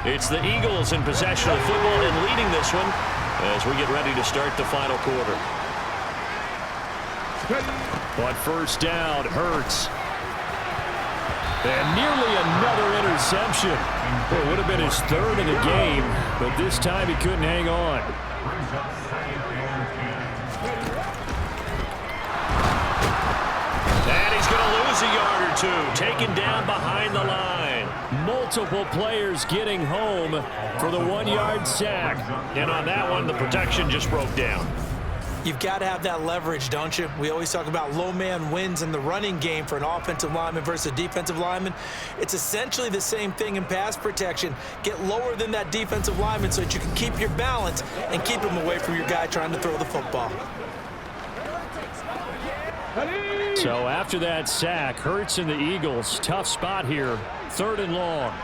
It's the Eagles in possession of the football and leading this one as we get ready to start the final quarter. On first down, Hurts. And nearly another interception. Well, it would have been his third in the game, but this time he couldn't hang on. And he's going to lose a yard or two, taken down behind the line. Multiple players getting home for the 1-yard sack. And on that one, the protection just broke down. You've got to have that leverage, don't you? We always talk about low man wins in the running game for an offensive lineman versus a defensive lineman. It's essentially the same thing in pass protection. Get lower than that defensive lineman so that you can keep your balance and keep him away from your guy trying to throw the football. So after that sack, Hurts and the Eagles, tough spot here, 3rd and long.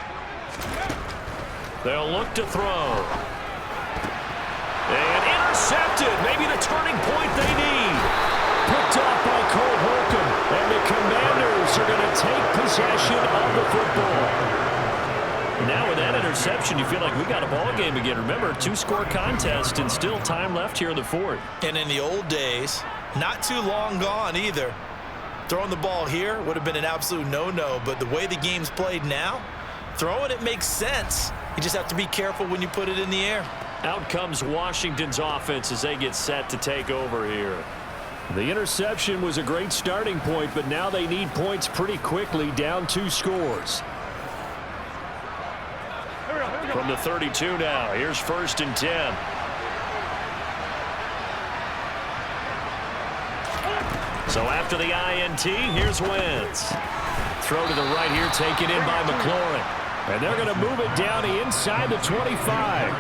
They'll look to throw. And intercepted. Maybe the turning point they need. Picked off by Cole Holcomb. And the Commanders are going to take possession of the football. Now with that interception, you feel like we got a ball game again. Remember, 2-score contest and still time left here in the 4th. And in the old days, not too long gone either. Throwing the ball here would have been an absolute no-no. But the way the game's played now, throwing it makes sense. You just have to be careful when you put it in the air. Out comes Washington's offense as they get set to take over here. The interception was a great starting point, but now they need points pretty quickly, down 2 scores. From the 32 now, here's 1st and 10. So after the INT, here's Wentz. Throw to the right here, taken in by McLaurin. And they're going to move it down to inside the 25.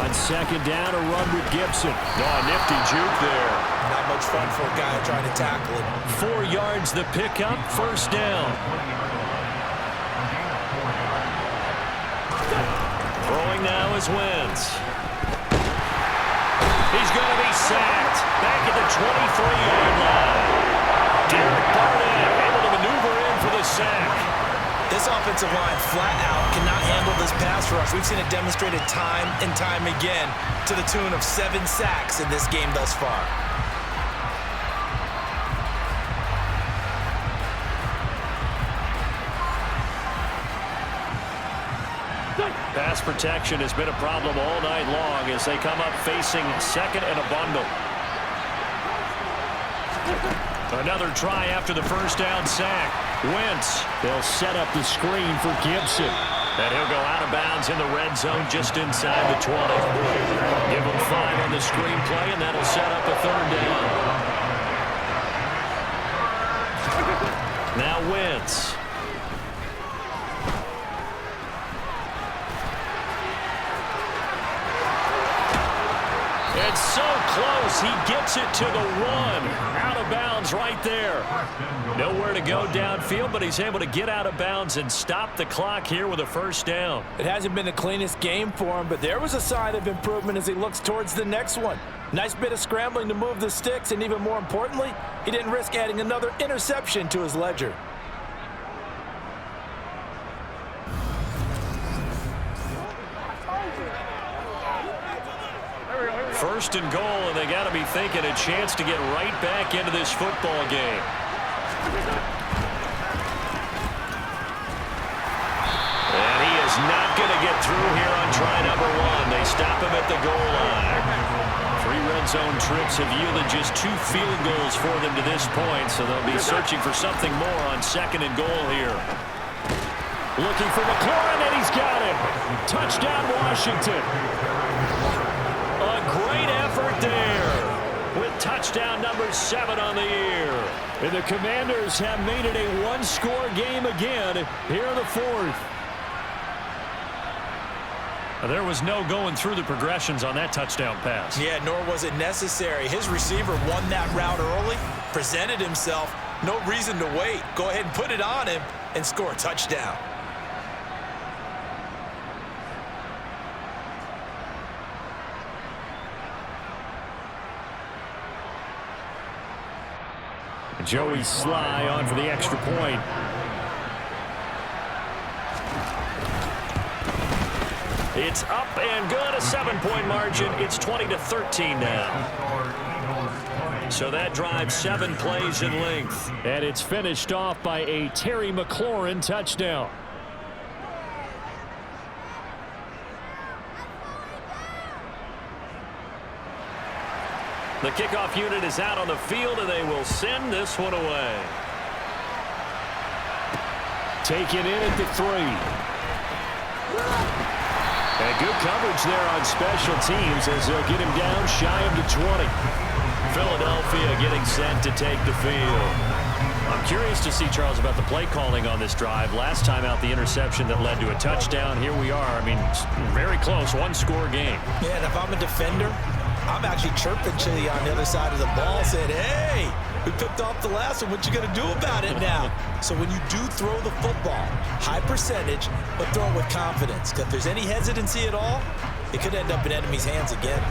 On 2nd down, a run with Gibson. Oh, nifty juke there. Not much fun for a guy trying to tackle it. 4 yards the pickup, 1st down. Throwing now is Wentz. He's going to be sacked back at the 23-yard line. Derek Barnett able to maneuver in for the sack. This offensive line flat out cannot handle this pass rush. We've seen it demonstrated time and time again to the tune of 7 sacks in this game thus far. Pass protection has been a problem all night long as they come up facing 2nd and a bundle. Another try after the 1st down sack. Wentz. They'll set up the screen for Gibson. And he'll go out of bounds in the red zone just inside the 20. Give him 5 on the screen play, and that'll set up a 3rd down. Now Wentz. It's so close. He gets it to the 1. Out of bounds right there. Nowhere to go downfield, but he's able to get out of bounds and stop the clock here with a 1st down. It hasn't been the cleanest game for him, but there was a sign of improvement as he looks towards the next one. Nice bit of scrambling to move the sticks, and even more importantly, he didn't risk adding another interception to his ledger. First and goal, and they got to be thinking a chance to get right back into this football game. And he is not going to get through here on try number 1. They stop him at the goal line. 3 red zone trips have yielded just 2 field goals for them to this point, so they'll be searching for something more on 2nd and goal here. Looking for McLaurin, and he's got him. Touchdown, Washington. A great effort there with touchdown number 7 on the year. And the Commanders have made it a 1-score game again here in the 4th. There was no going through the progressions on that touchdown pass. Yeah, nor was it necessary. His receiver won that route early, presented himself. No reason to wait. Go ahead and put it on him and score a touchdown. Joey Sly on for the extra point. It's up and good, a 7-point margin. It's 20-13 now. So that drives 7 plays in length. And it's finished off by a Terry McLaurin touchdown. The kickoff unit is out on the field, and they will send this one away. Taken in at the 3. And good coverage there on special teams as they'll get him down shy of the 20. Philadelphia getting set to take the field. I'm curious to see, Charles, about the play calling on this drive. Last time out, the interception that led to a touchdown. Here we are. I mean, very close, one-score game. Yeah, and if I'm a defender, I'm actually chirping Chili on the other side of the ball, saying, hey, we picked off the last one. What you going to do about it now? So when you do throw the football, high percentage, but throw it with confidence. Because if there's any hesitancy at all, it could end up in enemy's hands again.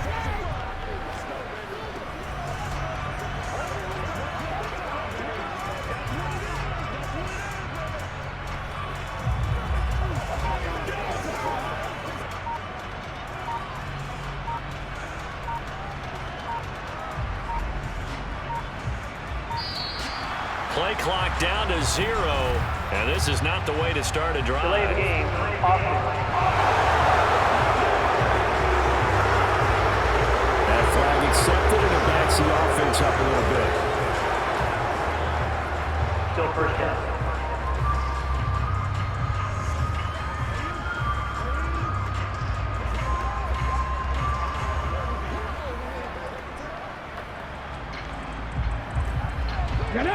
Play clock down to 0, and this is not the way to start a drive. Delay the game. That flag accepted, and it backs the offense up a little bit. Still first down.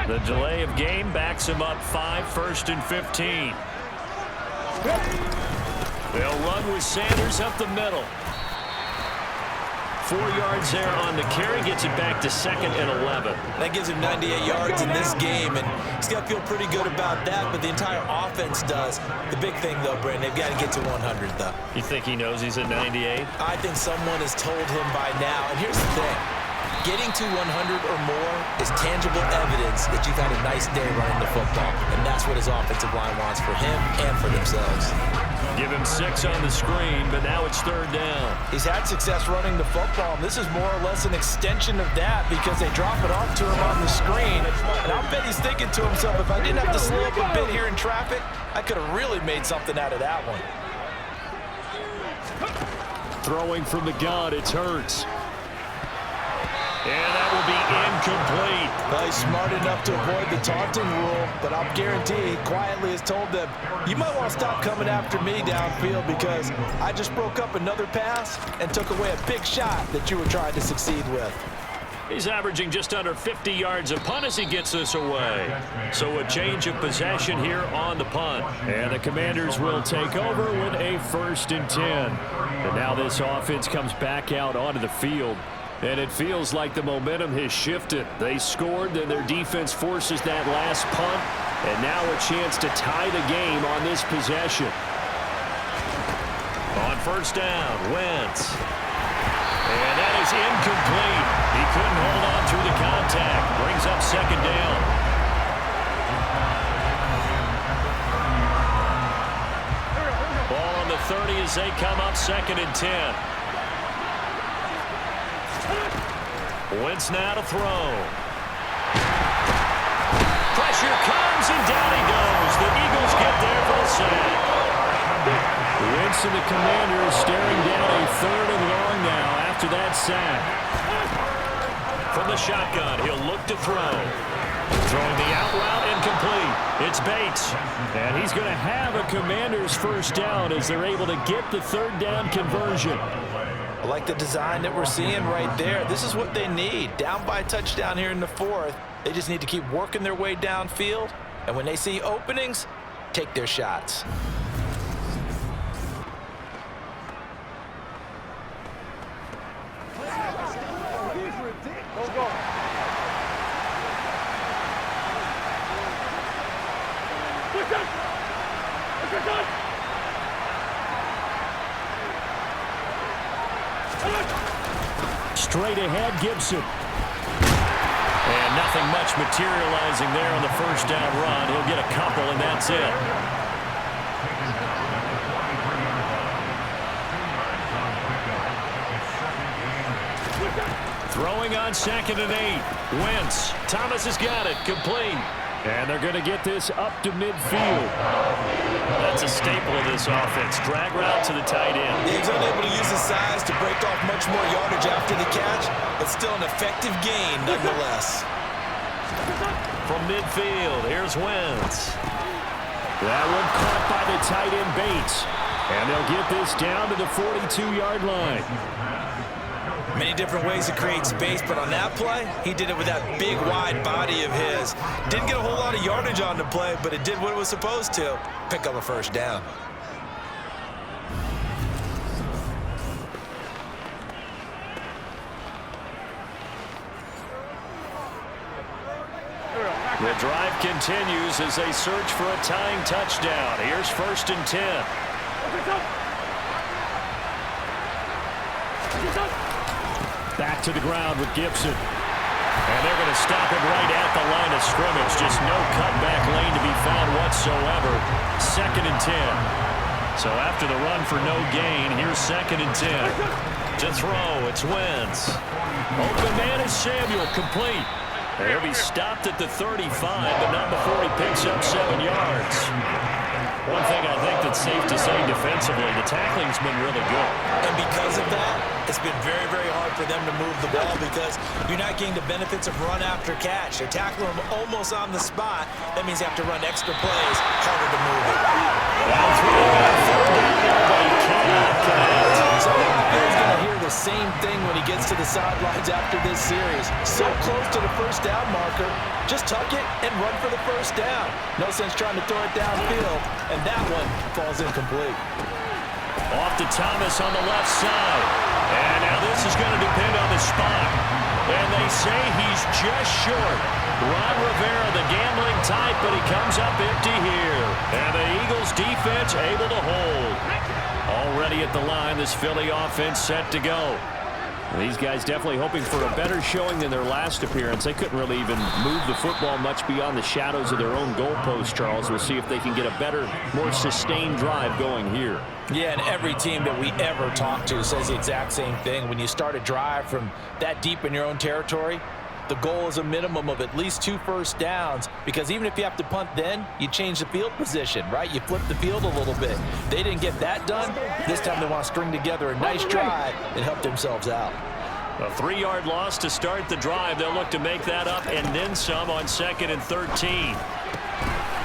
The delay of game backs him up 5, 1st and 15. They'll run with Sanders up the middle. 4 yards there on the carry, gets it back to 2nd and 11. That gives him 98 yards in this game, and he's got to feel pretty good about that, but the entire offense does. The big thing, though, Brandon, they've got to get to 100, though. You think he knows he's at 98? I think someone has told him by now, and here's the thing. Getting to 100 or more is tangible evidence that you've had a nice day running the football, and that's what his offensive line wants for him and for themselves. Give him 6 on the screen, but now it's 3rd down. He's had success running the football, and this is more or less an extension of that because they drop it off to him on the screen. And I'll bet he's thinking to himself, if I didn't have to slow up a bit here in traffic, I could have really made something out of that one. Throwing from the gun, it's Hurts. And that will be incomplete. Well, he's smart enough to avoid the taunting rule, but I'll guarantee he quietly has told them, you might want to stop coming after me downfield because I just broke up another pass and took away a big shot that you were trying to succeed with. He's averaging just under 50 yards a punt as he gets this away. So a change of possession here on the punt. And the Commanders will take over with a 1st and 10. And now this offense comes back out onto the field. And it feels like the momentum has shifted. They scored, then their defense forces that last punt. And now a chance to tie the game on this possession. On 1st down, Wentz. And that is incomplete. He couldn't hold on through the contact. Brings up 2nd down. Ball on the 30 as they come up 2nd and 10. Wentz now to throw. Pressure comes, and down he goes. The Eagles get there for the sack. Wentz and the Commanders staring down a 3rd and long now after that sack. From the shotgun, he'll look to throw. Throwing the out route, incomplete. It's Bates. And he's going to have a Commanders 1st down as they're able to get the 3rd down conversion. I like the design that we're seeing right there. This is what they need. Down by a touchdown here in the 4th. They just need to keep working their way downfield. And when they see openings, take their shots. Straight ahead, Gibson. And Nothing much materializing there on the first down run. He'll get a couple, and that's it. Throwing on 2nd and 8. Wentz. Thomas has got it. Complete. And they're going to get this up to midfield. That's a staple of this offense. Drag route to the tight end. He was unable to use his size to break off much more yardage after the catch, but still an effective gain nonetheless. From midfield, here's Wentz. That one caught by the tight end Bates. And they'll get this down to the 42-yard line. Many different ways to create space, but on that play, he did it with that big, wide body of his. Didn't get a whole lot of yardage on the play, but it did what it was supposed to. Pick up a first down. The drive continues as they search for a tying touchdown. Here's 1st and 10. Back to the ground with Gibson. And they're going to stop him right at the line of scrimmage. Just no cutback lane to be found whatsoever. 2nd and 10. So after the run for no gain, here's 2nd and 10. To throw, it's Wentz. Open man is Samuel, complete. And he'll be stopped at the 35, but not before he picks up 7 yards. One thing I think that's safe to say defensively, the tackling's been really good. And because of that, it's been very, very hard for them to move the ball because you're not getting the benefits of run after catch. They're tackling them almost on the spot. That means you have to run extra plays, harder to move it. Down through third down, but he cannot connect. So he's going to hear the same thing when he gets to the sidelines after this series. So close to the first down marker. Just tuck it and run for the first down. No sense trying to throw it downfield. And that one falls incomplete. Off to Thomas on the left side. And now this is going to depend on the spot. And they say he's just short. Ron Rivera, the gambling type, but he comes up empty here. And the Eagles defense able to hold. Already at the line, this Philly offense set to go. These guys definitely hoping for a better showing than their last appearance. They couldn't really even move the football much beyond the shadows of their own goalpost, Charles. We'll see if they can get a better, more sustained drive going here. Yeah, and every team that we ever talk to says the exact same thing. When you start a drive from that deep in your own territory, the goal is a minimum of at least 2 first downs, because even if you have to punt then, you change the field position, right? You flip the field a little bit. They didn't get that done. This time they want to string together a nice drive and help themselves out. A 3-yard loss to start the drive. They'll look to make that up and then some on 2nd and 13.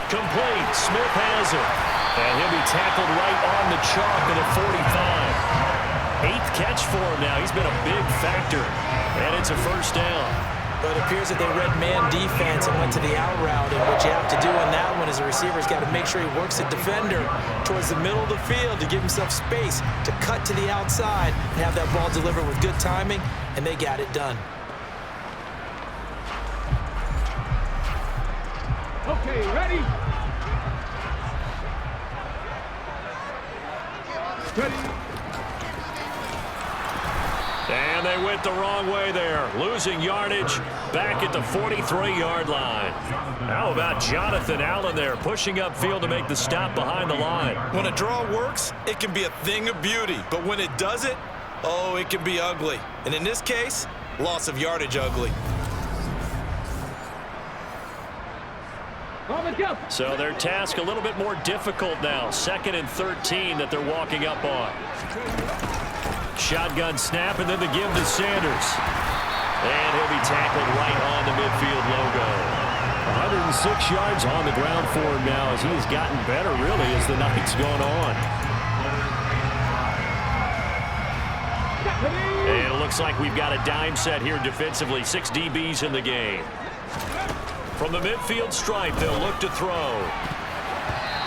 Complete. Smith has it. And he'll be tackled right on the chalk at the 45. 8th catch for him now. He's been a big factor. And it's a first down. But it appears that they read man defense and went to the out route. And what you have to do on that one is the receiver's got to make sure he works the defender towards the middle of the field to give himself space to cut to the outside and have that ball delivered with good timing, and they got it done. Okay, ready? Ready? And they went the wrong way there. Losing yardage back at the 43-yard line. How about Jonathan Allen there pushing upfield to make the stop behind the line? When a draw works, it can be a thing of beauty. But when it doesn't, oh, it can be ugly. And in this case, loss of yardage ugly. So their task a little bit more difficult now. 2nd and 13 that they're walking up on. Shotgun snap, and then the give to Sanders. And he'll be tackled right on the midfield logo. 106 yards on the ground for him now as he has gotten better, really, as the night's gone on. And it looks like we've got a dime set here defensively. 6 DBs in the game. From the midfield stripe, they'll look to throw.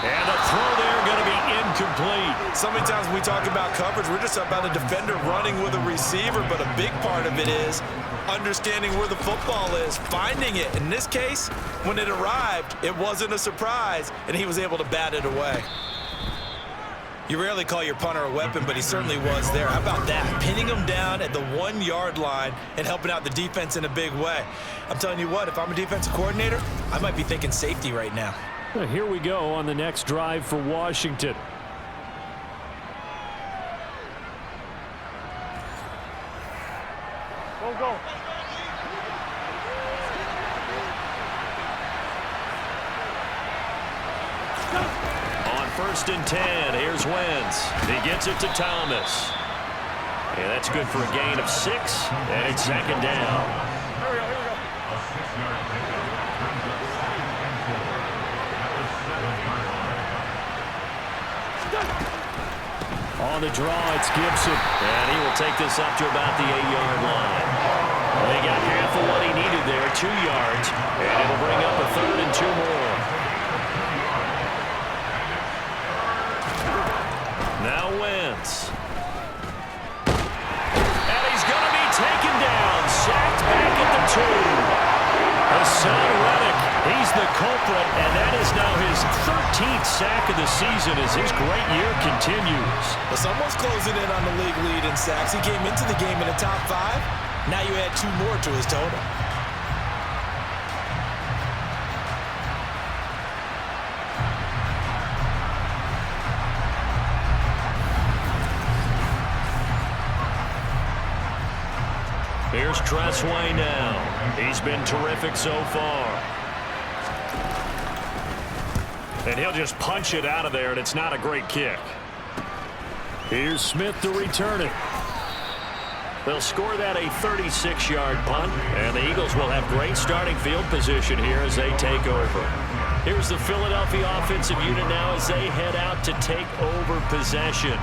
And the throw there going to be incomplete. So many times when we talk about coverage, we're just about a defender running with a receiver, but a big part of it is understanding where the football is, finding it. In this case, when it arrived, it wasn't a surprise, and he was able to bat it away. You rarely call your punter a weapon, but he certainly was there. How about that? Pinning him down at the 1-yard line and helping out the defense in a big way. I'm telling you what, if I'm a defensive coordinator, I might be thinking safety right now. Well, here we go on the next drive for Washington. Go. On 1st and 10, here's Wentz. He gets it to Thomas. And that's good for a gain of 6, and it's 2nd down. Here we go. On the draw, it's Gibson. And he will take this up to about the 8-yard line. They got half of what he needed there, 2 yards, and it'll bring up a 3rd and 2 more. Now Wentz. And he's going to be taken down, sacked back at the 2. Hassan Reddick, he's the culprit, and that is now his 13th sack of the season as his great year continues. Well, someone's closing in on the league lead in sacks. He came into the game in the top 5. Now you add 2 more to his total. Here's Tressway now. He's been terrific so far. And he'll just punch it out of there, and it's not a great kick. Here's Smith to return it. They'll score that a 36-yard punt, and the Eagles will have great starting field position here as they take over. Here's the Philadelphia offensive unit now as they head out to take over possession.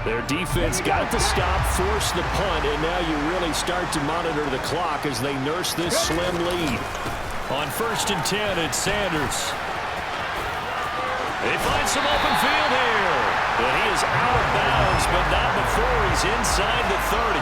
Their defense got the stop, forced the punt, and now you really start to monitor the clock as they nurse this slim lead. On 1st and 10, it's Sanders. They find some open field here. But he is out of bounds, but not before he's inside the 30.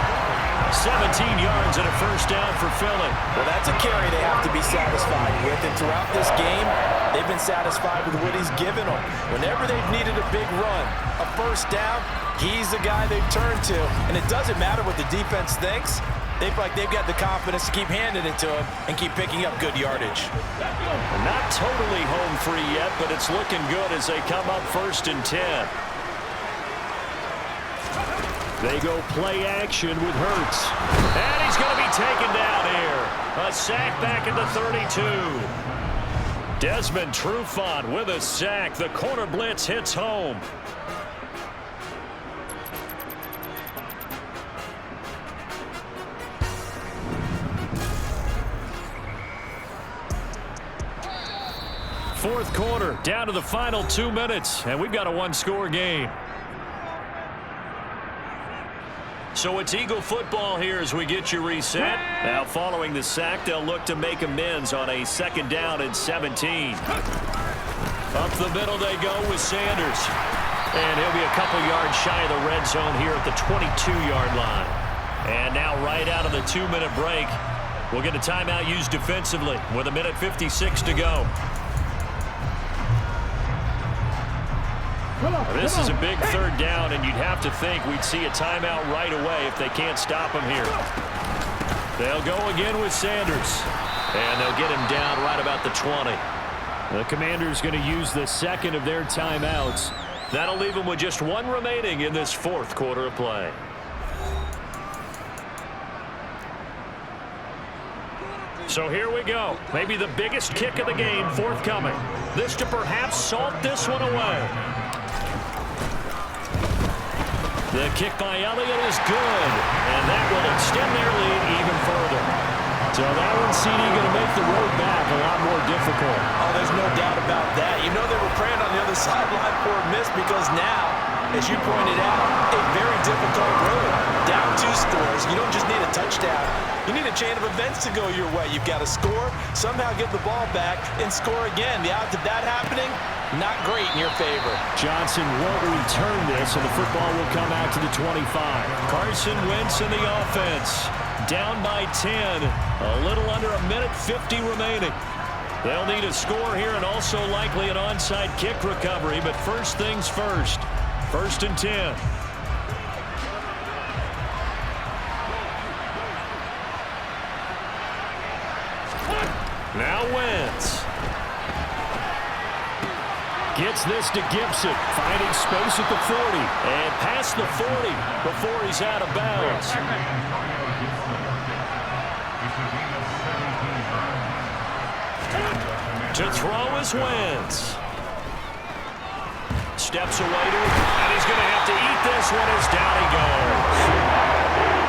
17 yards and a 1st down for Philly. Well, that's a carry they have to be satisfied with. And throughout this game, they've been satisfied with what he's given them. Whenever they've needed a big run, a 1st down, he's the guy they've turned to. And it doesn't matter what the defense thinks. They feel like they've got the confidence to keep handing it to him and keep picking up good yardage. Not totally home free yet, but it's looking good as they come up 1st and 10. They go play action with Hurts. And he's going to be taken down here. A sack back at the 32. Desmond Trufant with a sack. The corner blitz hits home. Fourth quarter, down to the final 2 minutes, and we've got a 1-score game. So it's Eagle football here as we get you reset. Now following the sack, they'll look to make amends on a 2nd down and 17. Up the middle they go with Sanders. And he'll be a couple yards shy of the red zone here at the 22-yard line. And now right out of the 2-minute break, we'll get a timeout used defensively with 1:56 to go. This is a big 3rd down, and you'd have to think we'd see a timeout right away if they can't stop him here. They'll go again with Sanders, and they'll get him down right about the 20. The Commanders going to use the 2nd of their timeouts. That'll leave them with just 1 remaining in this 4th quarter of play. So here we go. Maybe the biggest kick of the game forthcoming. This to perhaps salt this one away. The kick by Elliott is good, and that will extend their lead even further. So that one, CD, going to make the road back a lot more difficult. Oh, there's no doubt about that. You know they were praying on the other sideline for a miss because now, as you pointed out, a very difficult road. Down 2 scores. You don't just need a touchdown. You need a chain of events to go your way. You've got to score, somehow get the ball back, and score again. The odds of that happening, not great in your favor. Johnson won't return this, and the football will come out to the 25. Carson Wentz in the offense. Down by 10. A little under 1:50 remaining. They'll need a score here and also likely an onside kick recovery, but first things first. First and 10. Now Wentz. Gets this to Gibson, finding space at the 40. And past the 40 before he's out of bounds. To throw is Wentz. Steps away to it, and he's going to have to eat this one as down he goes.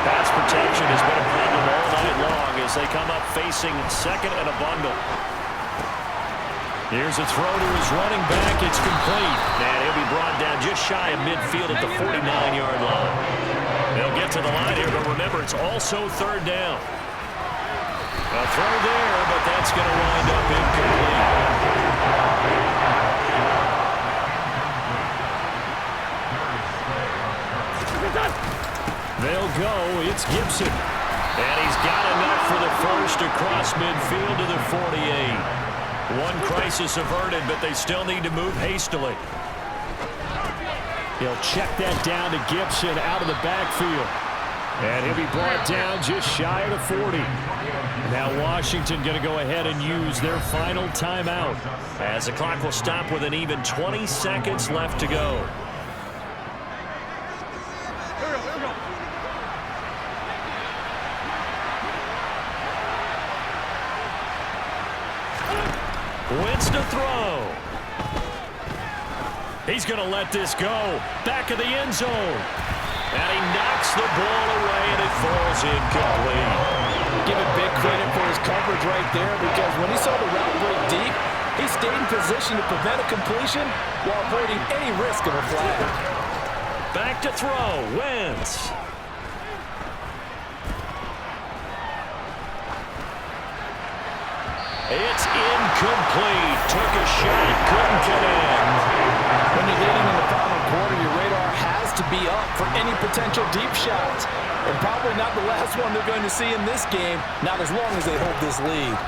Pass protection has been a problem all night long as they come up facing second and a bundle. Here's a throw to his running back. It's complete. And he'll be brought down just shy of midfield at the 49-yard line. They'll get to the line here, but remember, it's also third down. A throw there, but that's going to wind up incomplete. They'll go. It's Gibson. And he's got enough for the first across midfield to the 48. One crisis averted, but they still need to move hastily. He'll check that down to Gibson out of the backfield. And he'll be brought down just shy of the 40. Now Washington going to go ahead and use their final timeout. As the clock will stop with an even 20 seconds left to go. Wentz to throw. He's going to let this go. Back of the end zone. And he knocks the ball away, and it falls incomplete. Give him big credit for his coverage right there, because when he saw the route break deep, he stayed in position to prevent a completion while avoiding any risk of a flag. Back to throw. Wentz. It's incomplete. Took a shot, couldn't connect. When you're leading in the final quarter, your radar has to be up for any potential deep shots. And probably not the last one they're going to see in this game, not as long as they hold this lead.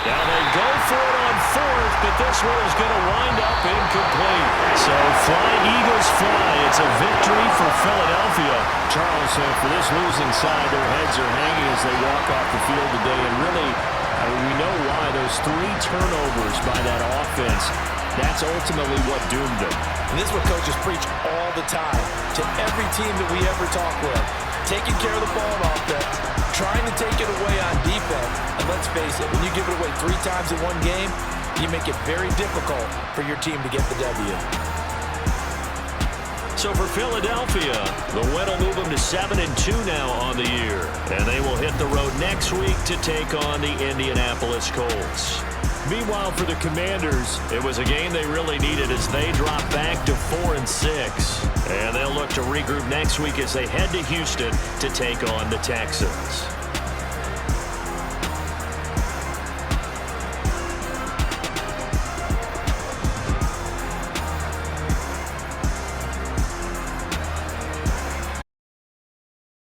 Now they go for it on fourth, but this one is going to wind up incomplete. So fly, Eagles fly. It's a victory for Philadelphia. Charles, for this losing side, their heads are hanging as they walk off the field today. And really, we know why. Those 3 turnovers by that offense, that's ultimately what doomed them. And this is what coaches preach all the time to every team that we ever talk with. Taking care of the ball on offense, trying to take it away on defense. And let's face it, when you give it away 3 times in one game, you make it very difficult for your team to get the W. So for Philadelphia, the win will move them to 7-2 now on the year. And they will hit the road next week to take on the Indianapolis Colts. Meanwhile, for the Commanders, it was a game they really needed as they drop back to 4-6. And they'll look to regroup next week as they head to Houston to take on the Texans.